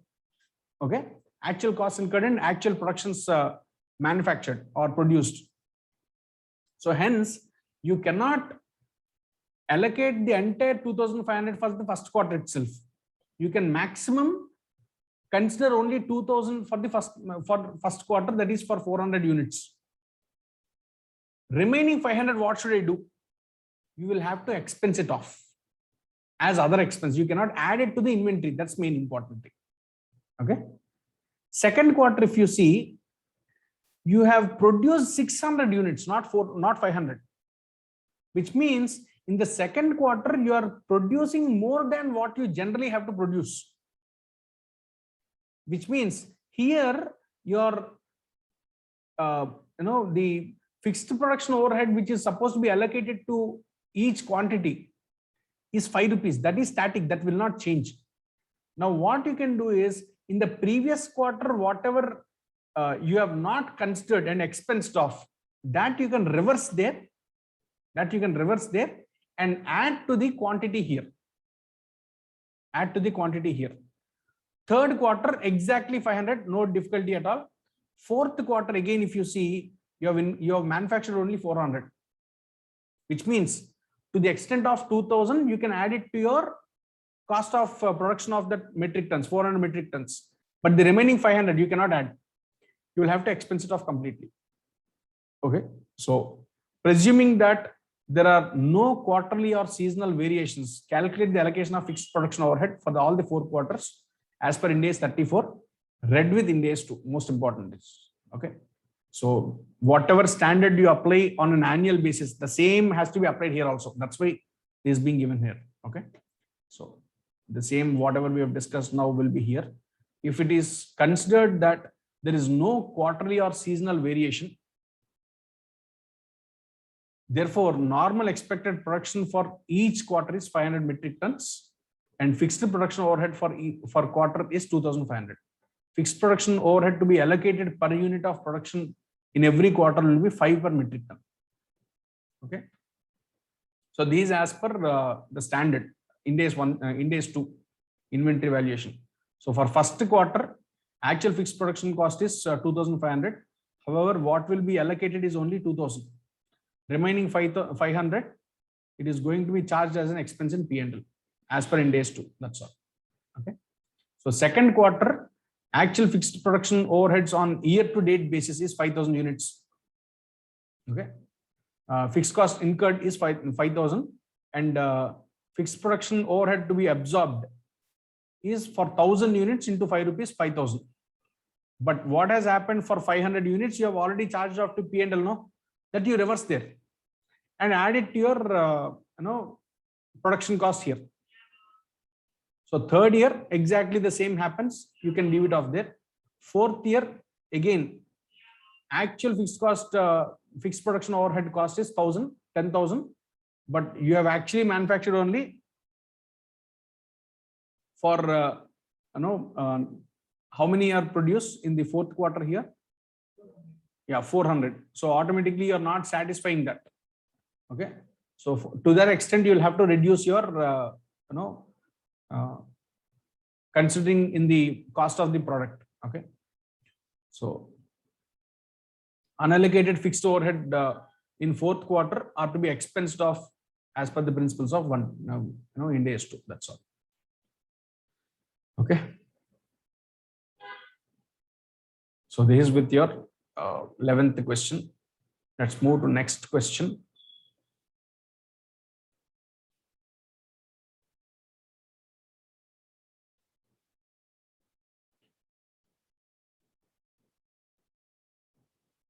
Okay, actual costs incurred and actual productions manufactured or produced. So hence, you cannot allocate the entire 2,500 for the first quarter itself. You can maximum consider only 2,000 for the first quarter, that is for 400 units. Remaining 500, what should I do? You will have to expense it off as other expense. You cannot add it to the inventory. That's main important thing. Okay. Second quarter, if you see, you have produced 600 units, not 500, which means in the second quarter, you are producing more than what you generally have to produce. Which means here your, the fixed production overhead, which is supposed to be allocated to each quantity, is 5 rupees. That is static. That will not change. Now, what you can do is in the previous quarter, whatever you have not considered and expensed off, that you can reverse there. And add to the quantity here. Third quarter, exactly 500, no difficulty at all. Fourth quarter, again, if you see, you have manufactured only 400, which means to the extent of 2,000, you can add it to your cost of production of that metric tons, 400 metric tons. But the remaining 500, you cannot add. You will have to expense it off completely. Okay. So presuming that there are no quarterly or seasonal variations, calculate the allocation of fixed production overhead for all the 4 quarters as per Ind AS 34, read with Ind AS 2, most important is. Okay. So whatever standard you apply on an annual basis, the same has to be applied here also. That's why it is being given here. Okay. So the same, whatever we have discussed now will be here. If it is considered that there is no quarterly or seasonal variation, therefore normal expected production for each quarter is 500 metric tons, and fixed production overhead for quarter is 2,500. Fixed production overhead to be allocated per unit of production in every quarter will be 5 per metric ton. Okay. So these as per the standard Ind AS 1, Ind AS 2 inventory valuation. So for first quarter, actual fixed production cost is 2,500. However, what will be allocated is only 2,000. Remaining 500, it is going to be charged as an expense in P&L as per Ind AS 2. That's all. Okay. So second quarter, actual fixed production overheads on year-to-date basis is 5,000 units. Okay. Fixed cost incurred is 5,000, and fixed production overhead to be absorbed is for 1,000 units into 5 rupees, 5,000. But what has happened for 500 units, you have already charged off to P&L, no? That you reverse there and add it to your production cost here. So third year, exactly the same happens. You can leave it off there. Fourth year, again, actual fixed production overhead cost is 10,000, but you have actually manufactured only for how many are produced in the fourth quarter here? Yeah, 400. So automatically you're not satisfying that. Okay. So to that extent, you'll have to reduce your considering in the cost of the product. Okay. So unallocated fixed overhead in fourth quarter are to be expensed off as per the principles of Ind AS 2. That's all. Okay. So this is with your 11th question. Let's move to next question.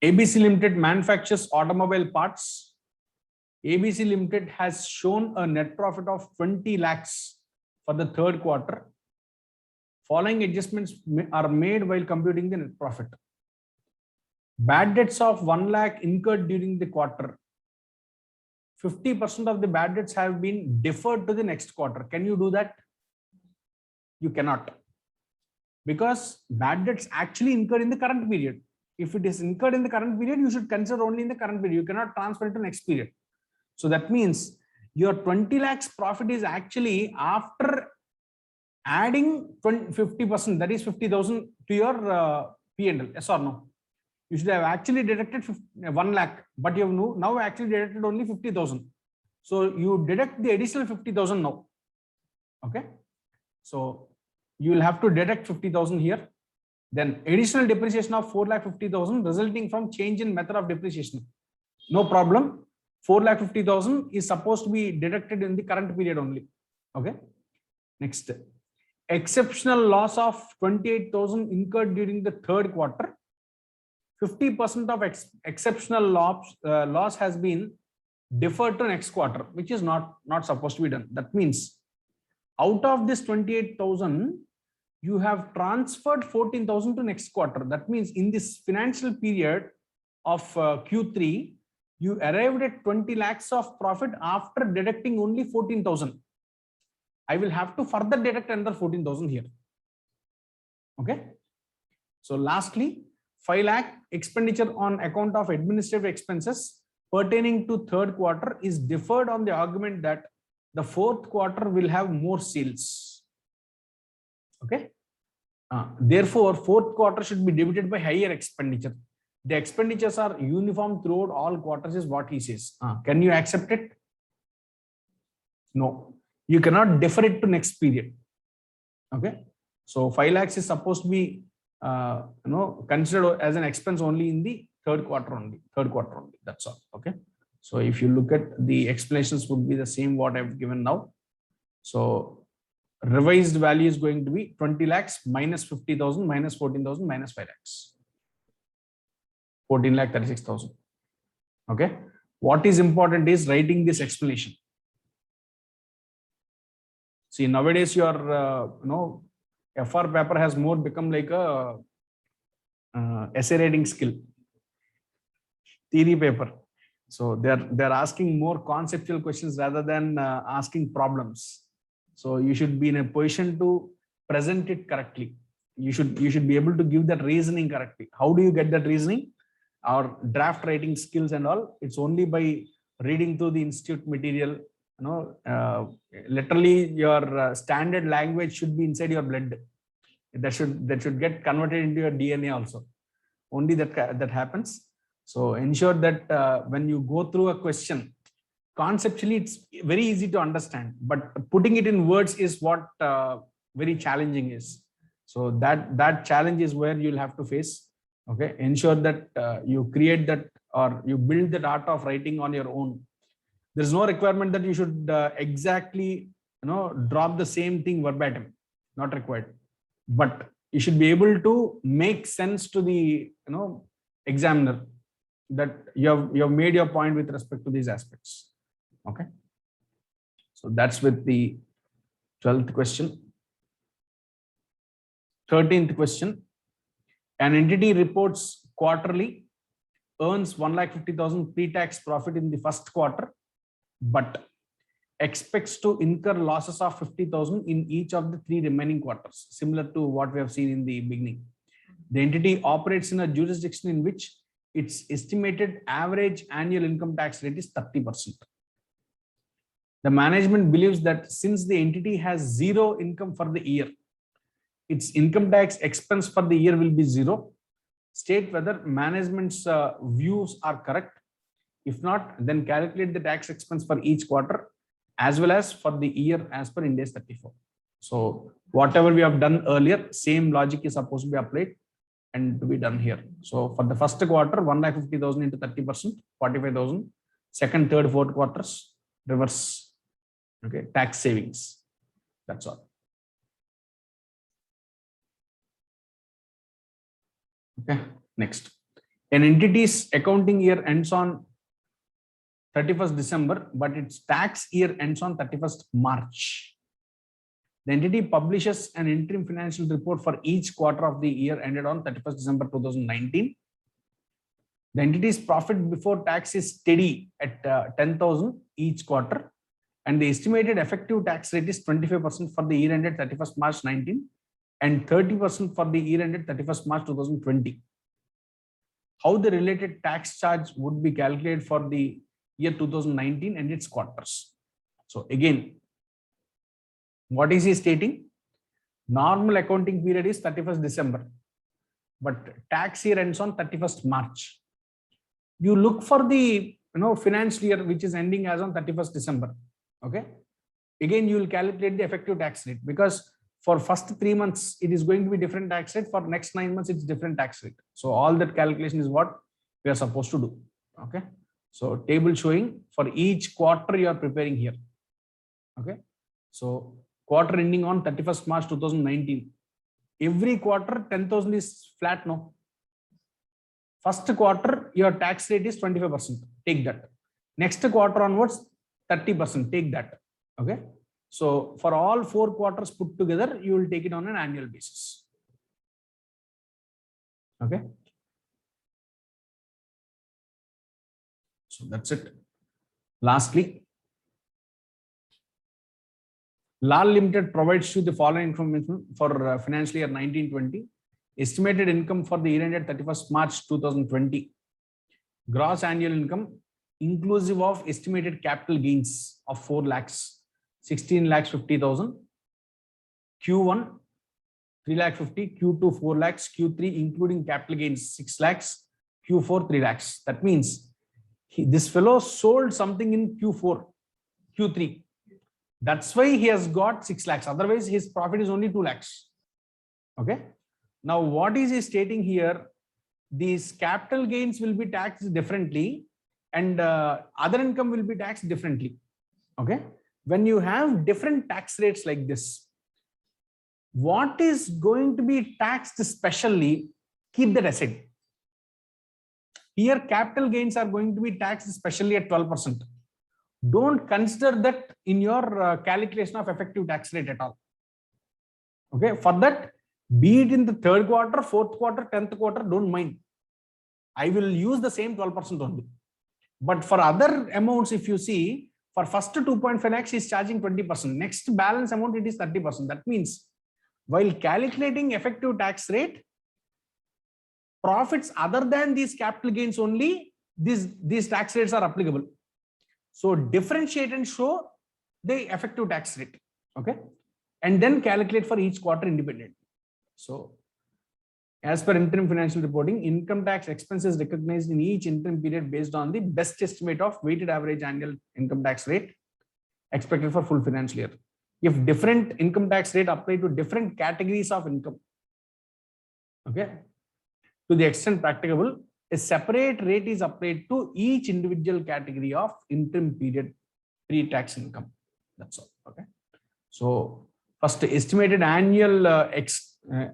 ABC Limited manufactures automobile parts. ABC Limited has shown a net profit of 20 lakhs for the third quarter. Following adjustments are made while computing the net profit. Bad debts of 1 lakh incurred during the quarter. 50% of the bad debts have been deferred to the next quarter. Can you do that? You cannot. Because bad debts actually incurred in the current period. If it is incurred in the current period, you should consider only in the current period. You cannot transfer it to next period. So that means your 20 lakhs profit is actually after adding 50%, that is 50,000 to your P&L. Yes or no? You should have actually deducted 1 lakh, but you have now actually deducted only 50,000. So you deduct the additional 50,000 now. Okay. So you will have to deduct 50,000 here. Then additional depreciation of 4,50,000 resulting from change in method of depreciation. No problem. 4,50,000 is supposed to be deducted in the current period only. Okay. Next, exceptional loss of 28,000 incurred during the third quarter. 50% of exceptional loss has been deferred to next quarter, which is not supposed to be done. That means out of this 28,000, you have transferred 14,000 to next quarter. That means in this financial period of Q3, you arrived at 20 lakhs of profit after deducting only 14,000. I will have to further deduct another 14,000 here. Okay. So lastly, 5 lakh expenditure on account of administrative expenses pertaining to third quarter is deferred on the argument that the fourth quarter will have more sales. Okay. Therefore, fourth quarter should be debited by higher expenditure. The expenditures are uniform throughout all quarters is what he says. Can you accept it? No. You cannot defer it to next period. Okay. So 5 lakhs is supposed to be considered as an expense only in the third quarter only. That's all. Okay. So if you look at the explanations would be the same what I've given now. So revised value is going to be 20 lakhs minus 50,000 minus 14,000 minus 5 lakhs. 14,36,000. Okay. What is important is writing this explanation. See, nowadays your FR paper has more become like a essay writing skill, theory paper. So they're asking more conceptual questions rather than asking problems. So you should be in a position to present it correctly. You should be able to give that reasoning correctly. How do you get that reasoning? Our draft writing skills and all, it's only by reading through the institute material. Literally your standard language should be inside your blood. That should get converted into your DNA also. Only that happens. So ensure that when you go through a question, conceptually it's very easy to understand, but putting it in words is what very challenging is. So that challenge is where you'll have to face. Okay, ensure that you create that, or you build that art of writing on your own. There's no requirement that you should exactly drop the same thing verbatim, not required, but you should be able to make sense to the examiner that you have made your point with respect to these aspects. Okay, so that's with the 12th question. 13th question. An entity reports quarterly, earns 1,50,000 pre-tax profit in the first quarter, but expects to incur losses of 50,000 in each of the 3 remaining quarters, similar to what we have seen in the beginning. The entity operates in a jurisdiction in which its estimated average annual income tax rate is 30%. The management believes that since the entity has zero income for the year, its income tax expense for the year will be zero. State whether management's views are correct. If not, then calculate the tax expense for each quarter as well as for the year as per Ind AS 34. So whatever we have done earlier, same logic is supposed to be applied and to be done here. So for the first quarter, 1,50,000 into 30%, 45,000. Second, third, fourth quarters, reverse. Okay, tax savings. That's all. Okay, next. An entity's accounting year ends on 31st December, but its tax year ends on 31st March. The entity publishes an interim financial report for each quarter of the year ended on 31st December 2019. The entity's profit before tax is steady at 10,000 each quarter, and the estimated effective tax rate is 25% for the year ended 31st March 19 and 30% for the year ended 31st March 2020. How the related tax charge would be calculated for the year 2019 and its quarters. So again, what is he stating? Normal accounting period is 31st December, but tax year ends on 31st March. You look for the financial year which is ending as on 31st December. Okay. Again, you will calculate the effective tax rate, because for first 3 months, it is going to be different tax rate. For next 9 months, it's different tax rate. So all that calculation is what we are supposed to do. Okay. So table showing for each quarter you are preparing here. Okay. So quarter ending on 31st March 2019. Every quarter 10,000 is flat, no? First quarter, your tax rate is 25%. Take that. Next quarter onwards, 30%. Take that. Okay. So for all 4 quarters put together, you will take it on an annual basis. Okay. So that's it. Lastly, Lal Limited provides you the following information for financial year 1920. Estimated income for the year ended 31st March 2020. Gross annual income inclusive of estimated capital gains of 4 lakhs, 16 lakhs 50,000. Q1 3 lakh 50, Q2 4 lakhs, Q3 including capital gains 6 lakhs, Q4 3 lakhs. That means this fellow sold something in Q4, Q3. That's why he has got 6 lakhs. Otherwise, his profit is only 2 lakhs. Okay. Now, what is he stating here? These capital gains will be taxed differently, and other income will be taxed differently. Okay. When you have different tax rates like this, what is going to be taxed specially, keep that aside. Here, capital gains are going to be taxed specially at 12%. Don't consider that in your calculation of effective tax rate at all. Okay. For that, be it in the 3rd quarter, 4th quarter, 10th quarter, don't mind. I will use the same 12% only. But for other amounts, if you see, For first 2.5 lakhs, he is charging 20%. Next balance amount, it is 30%. That means while calculating effective tax rate, profits other than these capital gains only, these tax rates are applicable. So differentiate and show the effective tax rate. Okay. And then calculate for each quarter independently. So as per interim financial reporting, income tax expense is recognized in each interim period based on the best estimate of weighted average annual income tax rate expected for full financial year. If different income tax rate apply to different categories of income, okay, to the extent practicable, a separate rate is applied to each individual category of interim period pre-tax income. That's all. Okay. So first, estimated annual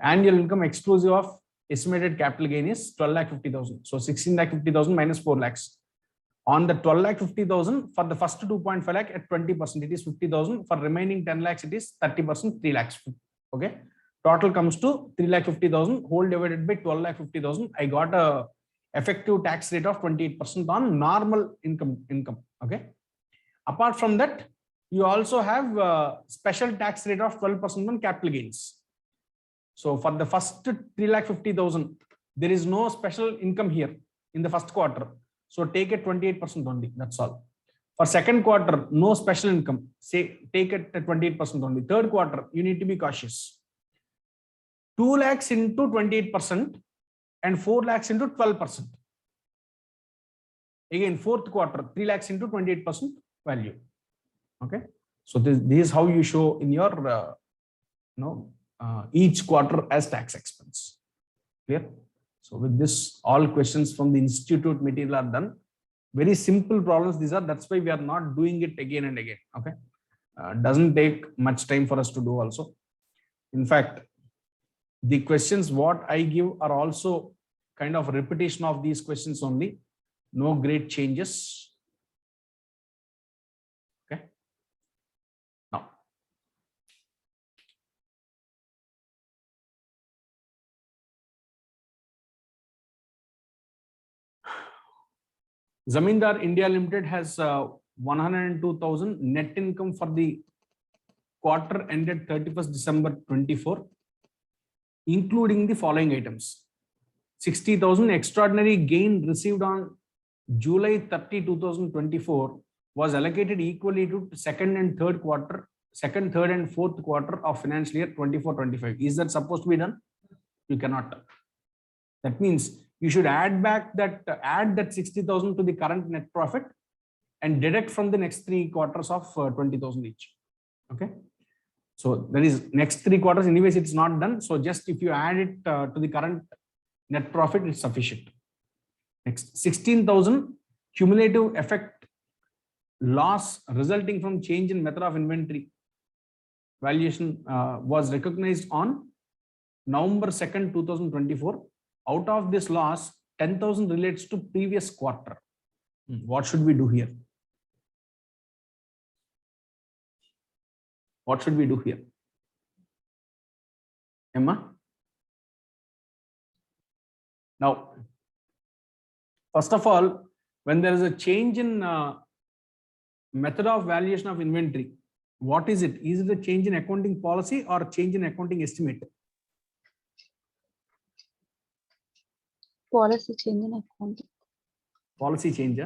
annual income exclusive of estimated capital gain is 12,50,000. So 16,50,000 minus 4 lakhs. On the 12,50,000 for the first 2.5 lakh at 20%, it is 50,000. For remaining 10 lakhs, it is 30%, 3 lakhs. Okay. Total comes to 3,50,000 whole divided by 12,50,000. I got a effective tax rate of 28% on normal income. Okay. Apart from that, you also have a special tax rate of 12% on capital gains. So for the first 3,50,000, there is no special income here in the first quarter. So take it 28% only. That's all. For second quarter, no special income. Say take it at 28% only. Third quarter, you need to be cautious. 2 lakhs into 28% and 4 lakhs into 12%. Again, fourth quarter, 3 lakhs into 28% value. Okay. So this is how you show in your each quarter as tax expense. Clear? So with this, all questions from the institute material are done. Very simple problems these are. That's why we are not doing it again and again. Okay. Doesn't take much time for us to do also. In fact, the questions what I give are also kind of repetition of these questions only. No great changes. Okay. Now, Zamindar India Limited has 102,000 net income for the quarter ended 31st December 24, including the following items. 60,000 extraordinary gain received on July 30, 2024 was allocated equally to second, third and fourth quarter of financial year 24-25. Is that supposed to be done? You cannot. That means you should add that 60,000 to the current net profit and deduct from the next 3 quarters of 20,000 each. Okay. So there is next 3 quarters. Anyways, it's not done. So just if you add it to the current net profit, it's sufficient. Next, 16,000 cumulative effect loss resulting from change in method of inventory valuation was recognized on November 2nd, 2024. Out of this loss, 10,000 relates to previous quarter. What should we do here? What should we do here? Emma? Now, first of all, when there is a change in method of valuation of inventory, what is it? Is it a change in accounting policy or change in accounting estimate? Policy change in accounting. Policy change,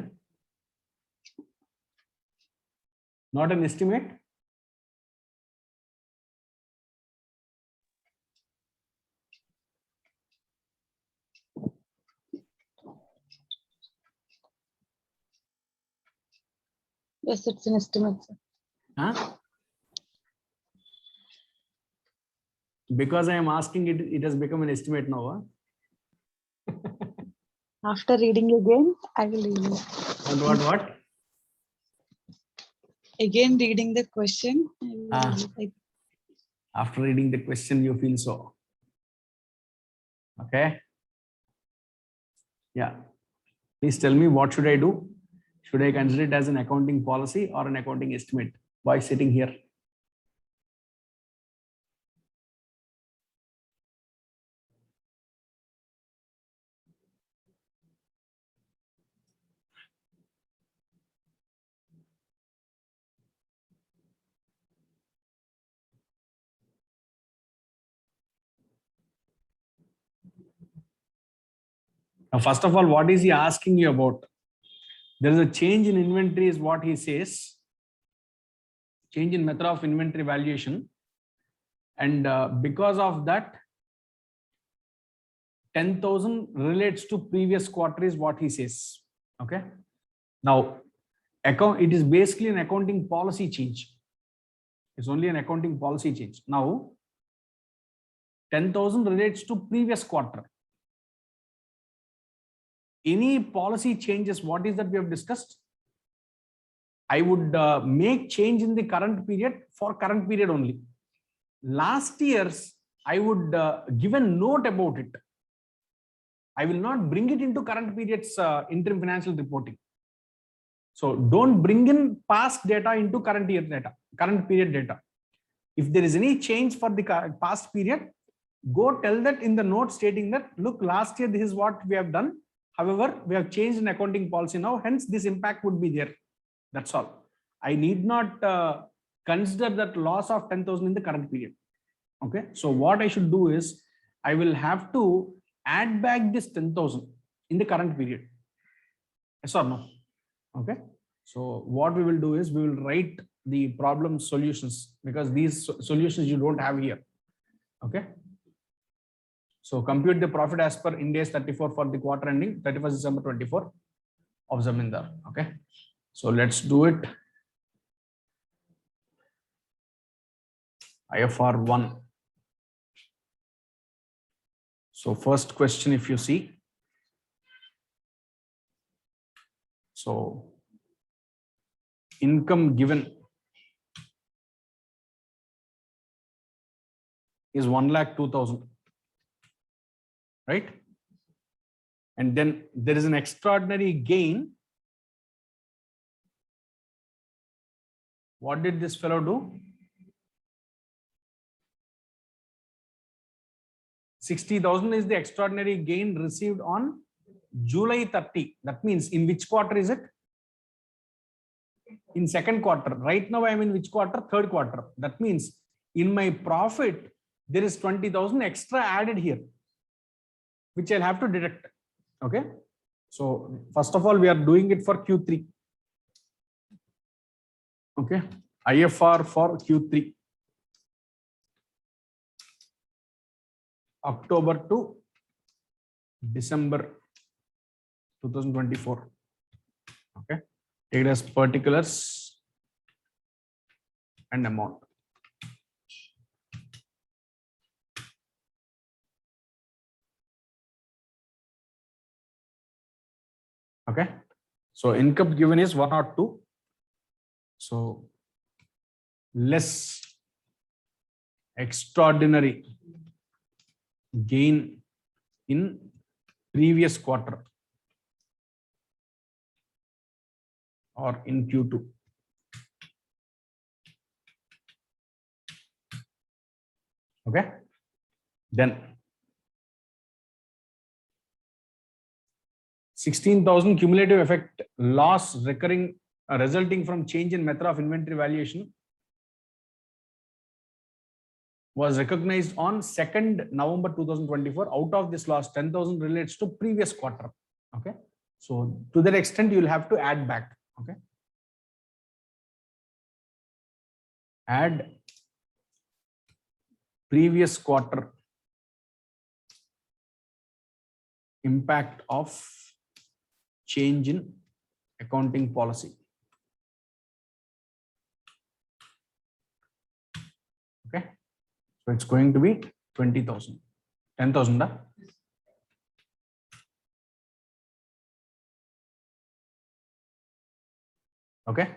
not an estimate. Yes, it's an estimate, sir. Huh? Because I am asking it, it has become an estimate now. Huh? After reading again, I will read it. What? Again, reading the question. After reading the question, you feel so. Okay. Yeah. Please tell me, what should I do? Should I consider it as an accounting policy or an accounting estimate? Why sitting here? Now, first of all, what is he asking you about? There is a change in inventory is what he says. Change in method of inventory valuation. And because of that, 10,000 relates to previous quarter is what he says. Okay. Now, it is basically an accounting policy change. It's only an accounting policy change. Now, 10,000 relates to previous quarter. Any policy changes, what is that we have discussed? I would make change in the current period for current period only. Last year's, I would give a note about it. I will not bring it into current period's interim financial reporting. So don't bring in past data into current year data, current period data. If there is any change for the past period, go tell that in the note stating that, look, last year, this is what we have done. However, we have changed an accounting policy now, hence this impact would be there. That's all. I need not consider that loss of 10,000 in the current period. Okay. So what I should do is, I will have to add back this 10,000 in the current period. Yes or no? Okay. So what we will do is, we will write the problem solutions, because these solutions you don't have here. Okay. So compute the profit as per Ind AS 34 for the quarter ending 31st December 24 of Zamindar. Okay. So let's do it. IFR 1. So first question, if you see. So income given is 1,02,000, right? And then there is an extraordinary gain. What did this fellow do? 60,000 is the extraordinary gain received on July 30. That means in which quarter is it? In second quarter. Right now I am in which quarter? Third quarter. That means in my profit, there is 20,000 extra added here, which I'll have to deduct. Okay. So first of all, we are doing it for Q3. Okay. IFR for Q3. October to December 2024. Okay. Take it as particulars and amount. Okay. So income given is 102. So less extraordinary gain in previous quarter or in Q2. Okay. Then 16,000 cumulative effect loss recurring resulting from change in method of inventory valuation was recognized on 2nd November 2024. Out of this loss, 10,000 relates to previous quarter. Okay. So to that extent, you will have to add back. Okay. Add previous quarter impact of change in accounting policy. Okay. So it's going to be 20,000, 10,000. Okay.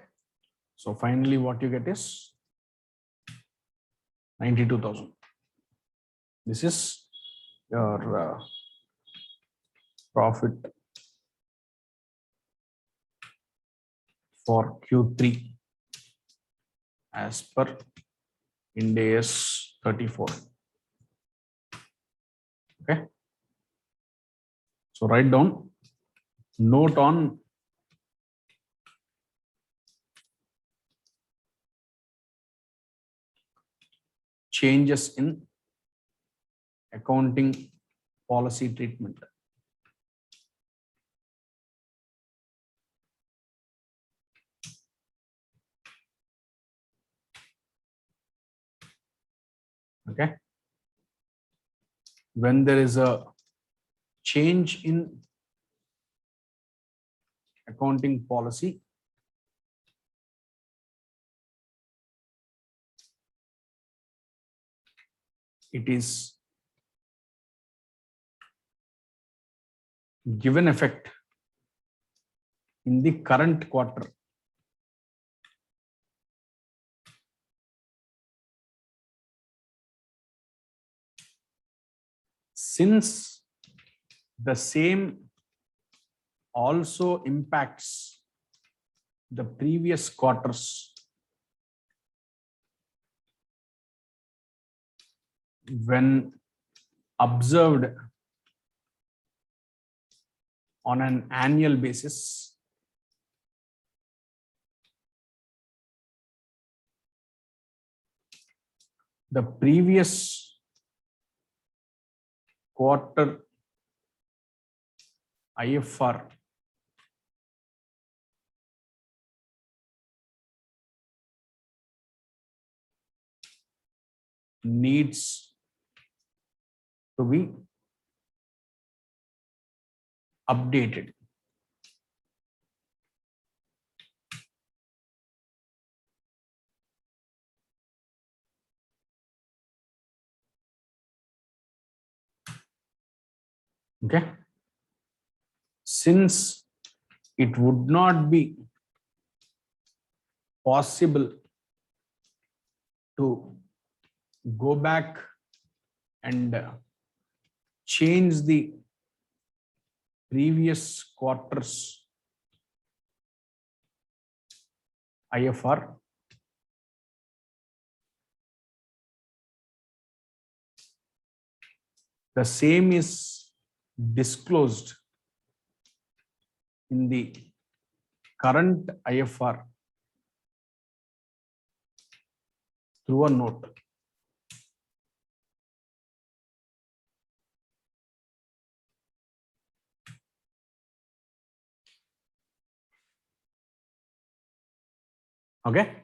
So finally, what you get is 92,000. This is your profit for Q3 as per Ind AS 34. Okay. So write down note on changes in accounting policy treatment. Okay. When there is a change in accounting policy, it is given effect in the current quarter. Since the same also impacts the previous quarters, when observed on an annual basis, the previous quarter IFR needs to be updated. Okay. Since it would not be possible to go back and change the previous quarter's IFR, the same is disclosed in the current IFR through a note. Okay.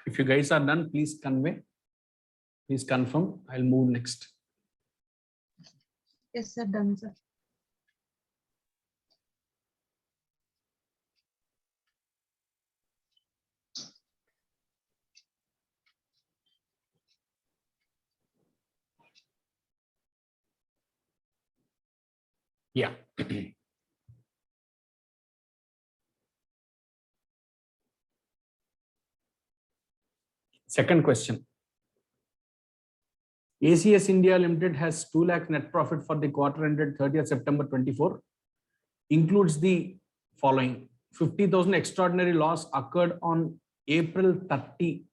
If you guys are done, please convey. Please confirm. I'll move next. Yes, sir. Done, sir. Yeah. Second question. ACS India Limited has 2 lakh net profit for the quarter ended 30th September 24. Includes the following: 50,000 extraordinary loss occurred on April 30,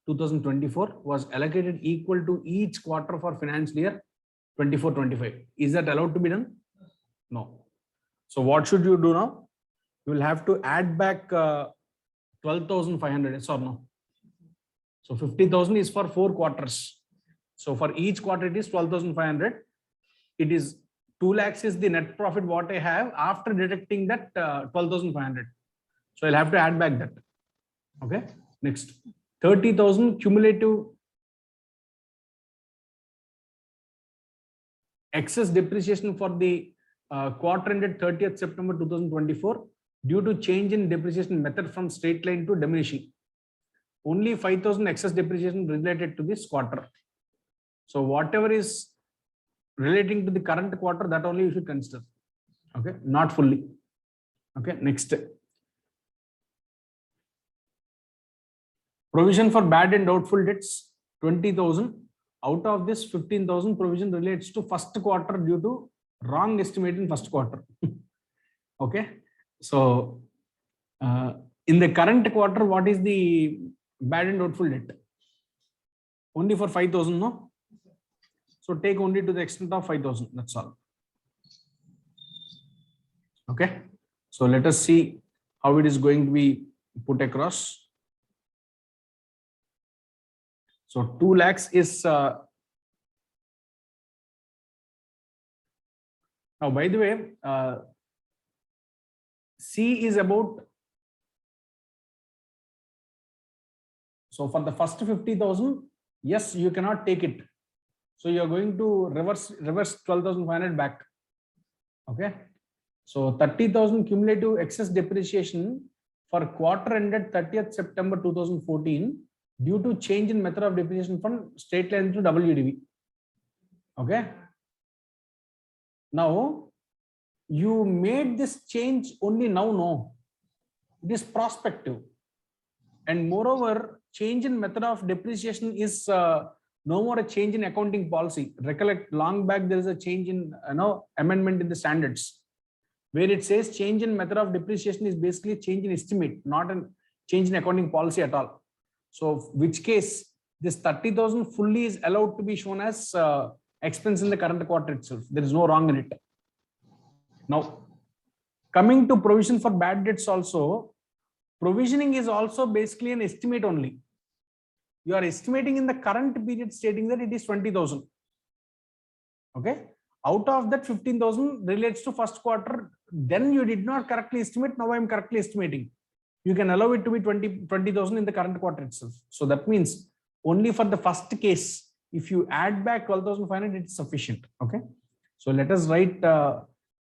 2024, was allocated equal to each quarter for financial year 24-25. Is that allowed to be done? No. So what should you do now? You will have to add back 12,500, yes or no? So 50,000 is for 4 quarters. So for each quarter it is 12,500. It is 2 lakhs is the net profit what I have after deducting that 12,500. So I'll have to add back that. Okay. Next, 30,000 cumulative excess depreciation for the quarter ended 30th September 2024 due to change in depreciation method from straight line to diminishing. Only 5,000 excess depreciation related to this quarter. So whatever is relating to the current quarter, that only you should consider. Okay, not fully. Okay, next. Provision for bad and doubtful debts, 20,000. Out of this, 15,000 provision relates to first quarter due to wrong estimate in first quarter. Okay, so in the current quarter, what is the bad and doubtful debt? Only for 5,000, no? So take only to the extent of 5,000. That's all. Okay. So let us see how it is going to be put across. So 2 lakhs is now, by the way, C is about, so for the first 50,000, yes, you cannot take it. So you are going to reverse 12,500 back. Okay. So 30,000 cumulative excess depreciation for quarter ended 30th September 2014 due to change in method of depreciation from straight line to WDV. Okay. Now you made this change only now, no? It is prospective. And moreover, change in method of depreciation is no more a change in accounting policy. Recollect, long back there is a change in amendment in the standards, where it says change in method of depreciation is basically change in estimate, not a change in accounting policy at all. So which case this 30,000 fully is allowed to be shown as expense in the current quarter itself. There is no wrong in it. Now, coming to provision for bad debts also, provisioning is also basically an estimate only. You are estimating in the current period stating that it is 20,000. Okay. Out of that 15,000 relates to first quarter. Then you did not correctly estimate. Now I am correctly estimating. You can allow it to be 20,000 in the current quarter itself. So that means only for the first case, if you add back 12,500, it's sufficient. Okay. So let us write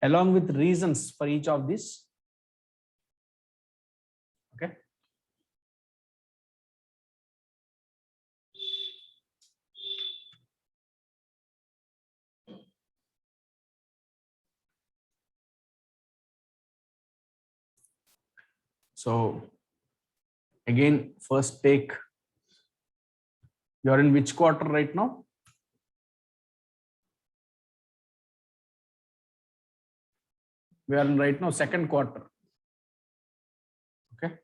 along with reasons for each of these. Okay. So again, first take, you are in which quarter right now? We are in right now second quarter. Okay.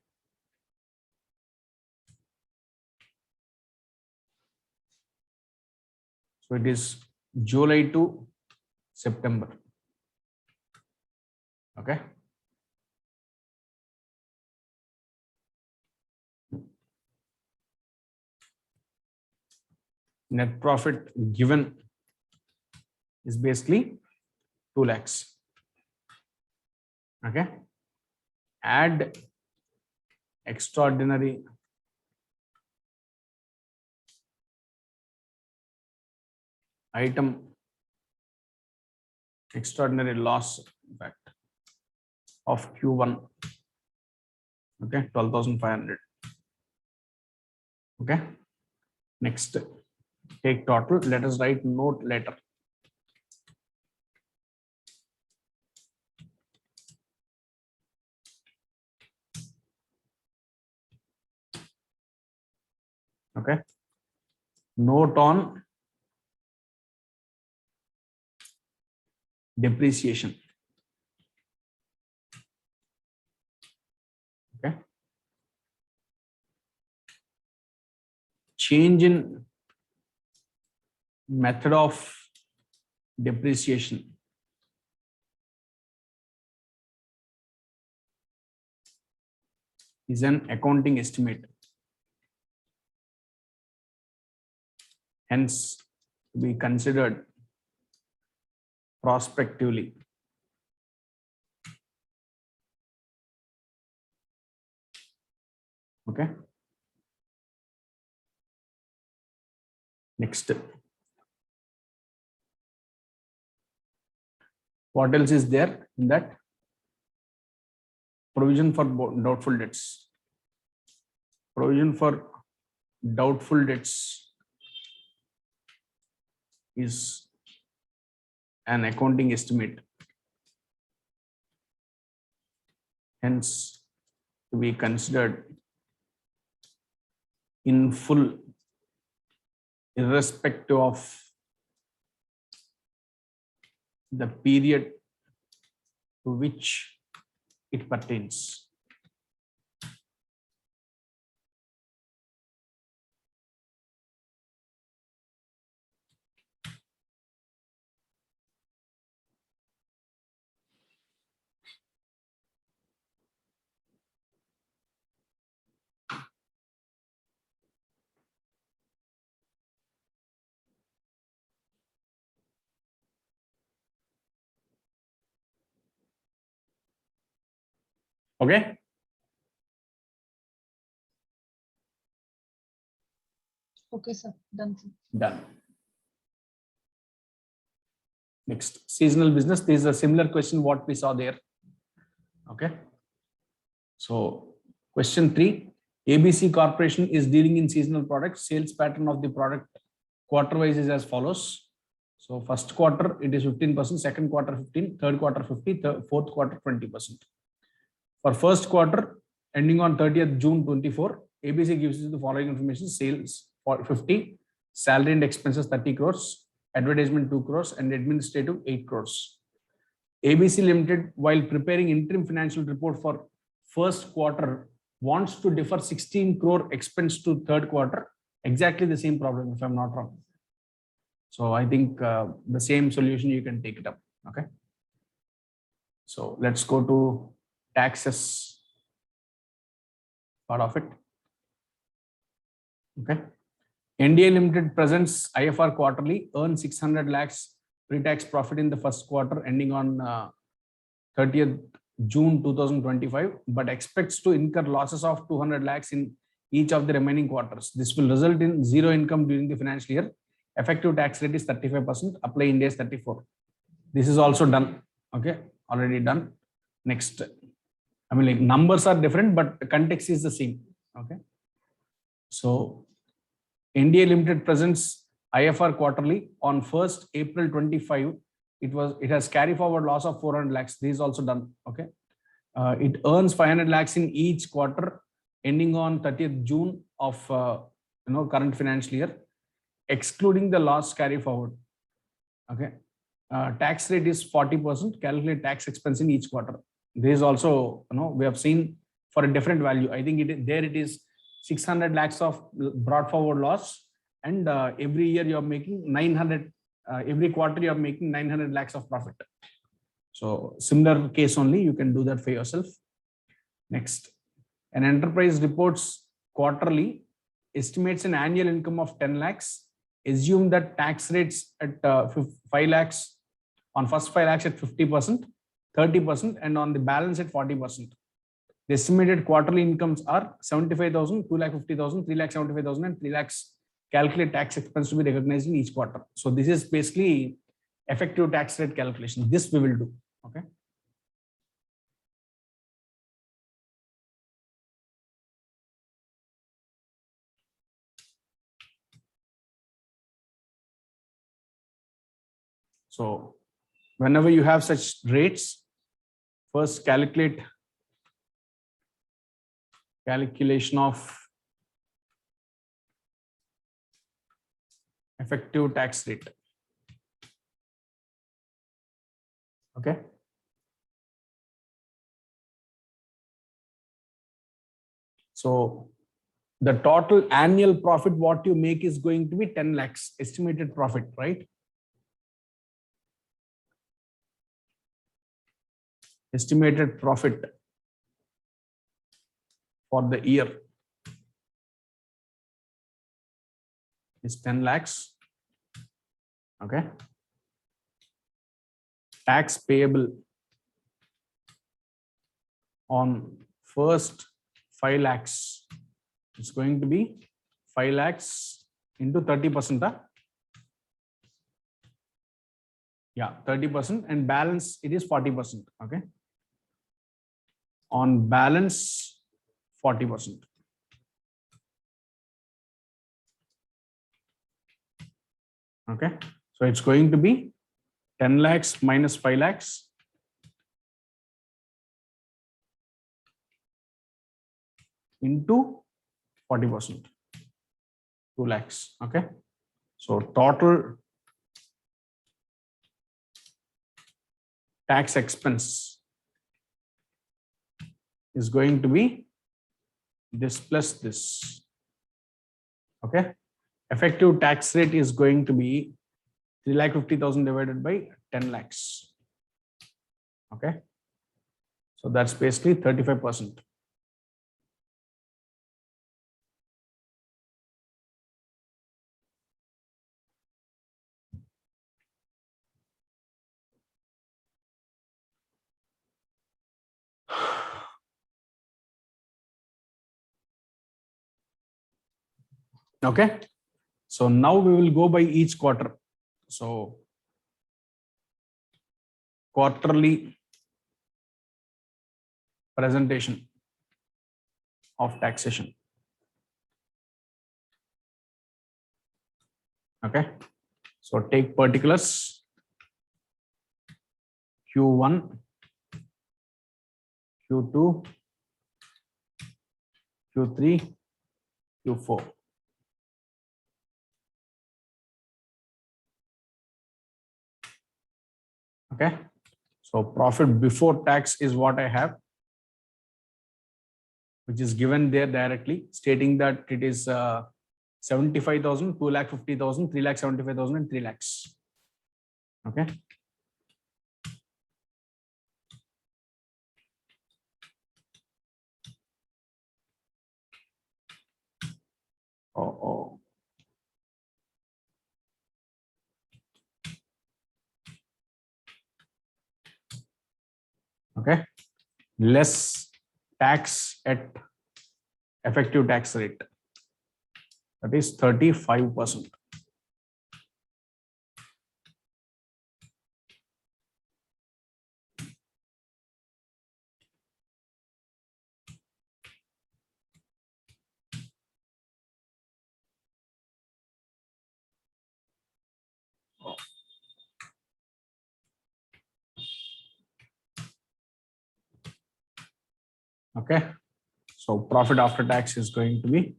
So it is July to September. Okay. Net profit given is basically 2 lakhs. Okay. Add extraordinary item, extraordinary loss impact of Q1. Okay, 12,500. Okay. Next, take total. Let us write note later. Okay. Note on depreciation. Okay. Change in method of depreciation. Is an accounting estimate. Hence, to be considered prospectively. Okay. Next. What else is there in that? Provision for doubtful debts. Provision for doubtful debts is an accounting estimate. Hence, to be considered in full, irrespective of the period to which it pertains. Okay. Okay, sir. Done, sir. Done. Next, seasonal business. This is a similar question what we saw there. Okay. So question 3, ABC Corporation is dealing in seasonal products. Sales pattern of the product quarter-wise is as follows. So first quarter, it is 15%, second quarter 15, third quarter 50, fourth quarter 20%. For first quarter, ending on 30th June 24, ABC gives you the following information: sales for 50, salary and expenses 30 crores, advertisement 2 crores, and administrative 8 crores. ABC Limited, while preparing interim financial report for first quarter, wants to defer 16 crore expense to third quarter. Exactly the same problem, if I'm not wrong. So I think the same solution, you can take it up. Okay. So let's go to taxes part of it. Okay. NDA Limited presents IFR quarterly, earn 600 lakhs pre-tax profit in the first quarter ending on 30th June 2025, but expects to incur losses of 200 lakhs in each of the remaining quarters. This will result in zero income during the financial year. Effective tax rate is 35%. Apply Ind AS 34. This is also done. Okay, already done. Next, I mean, like, numbers are different, but the context is the same. Okay, so NDA Limited presents IFR quarterly on 1st April 25. It has carry forward loss of 400 lakhs. This is also done. Okay, it earns 500 lakhs in each quarter ending on 30th June of current financial year, excluding the loss carry forward. Okay, tax rate is 40%. Calculate tax expense in each quarter. This is also, we have seen for a different value. I think it is 600 lakhs of brought forward loss, and every year you are making 900. Every quarter you are making 900 lakhs of profit. So similar case only, you can do that for yourself. Next, an enterprise reports quarterly, estimates an annual income of 10 lakhs. Assume that tax rates at 5 lakhs on first 5 lakhs at 50%, 30%, and on the balance at 40%. The estimated quarterly incomes are 75,000, 2,50,000, 3,75,000, and 3 lakhs. Calculate tax expense to be recognized in each quarter. So this is basically effective tax rate calculation. This we will do. Okay. So whenever you have such rates, first calculation of effective tax rate. Okay. So the total annual profit what you make is going to be 10 lakhs estimated profit, right? Estimated profit for the year is 10 lakhs. Okay. Tax payable on first 5 lakhs. It's going to be 5 lakhs into 30%. Yeah, 30%, and balance it is 40%. Okay. On balance 40%. Okay, so it's going to be 10 lakhs minus 5 lakhs into 40%, 2 lakhs. Okay, so total tax expense is going to be this plus this. Okay, effective tax rate is going to be 3,50,000 divided by 10 lakhs. Okay, so that's basically 35%. Okay. So now we will go by each quarter. So quarterly presentation of taxation. Okay. So take particulars Q1, Q2, Q3, Q4. Okay. So profit before tax is what I have, which is given there directly, stating that it is 75,000, 2,50,000, 3,75,000, and 3 lakhs. Okay. Oh. Okay. Less tax at effective tax rate. That is 35%. Okay. So profit after tax is going to be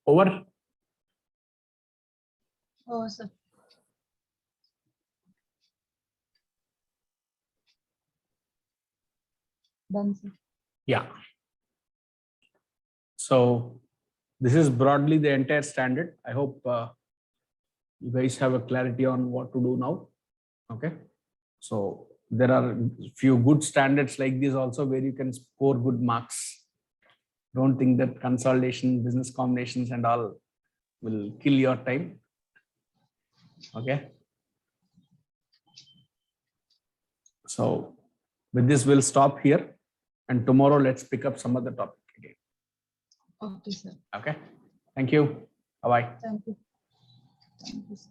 over. Oh, sir. Done, sir. Yeah. So this is broadly the entire standard. I hope you guys have a clarity on what to do now. Okay. So there are few good standards like this also where you can score good marks. Don't think that consolidation, business combinations and all will kill your time. Okay. So with this, we'll stop here, and tomorrow let's pick up some other topic again. Okay, sir. Okay. Thank you. Bye-bye. Thank you. Thank you, sir.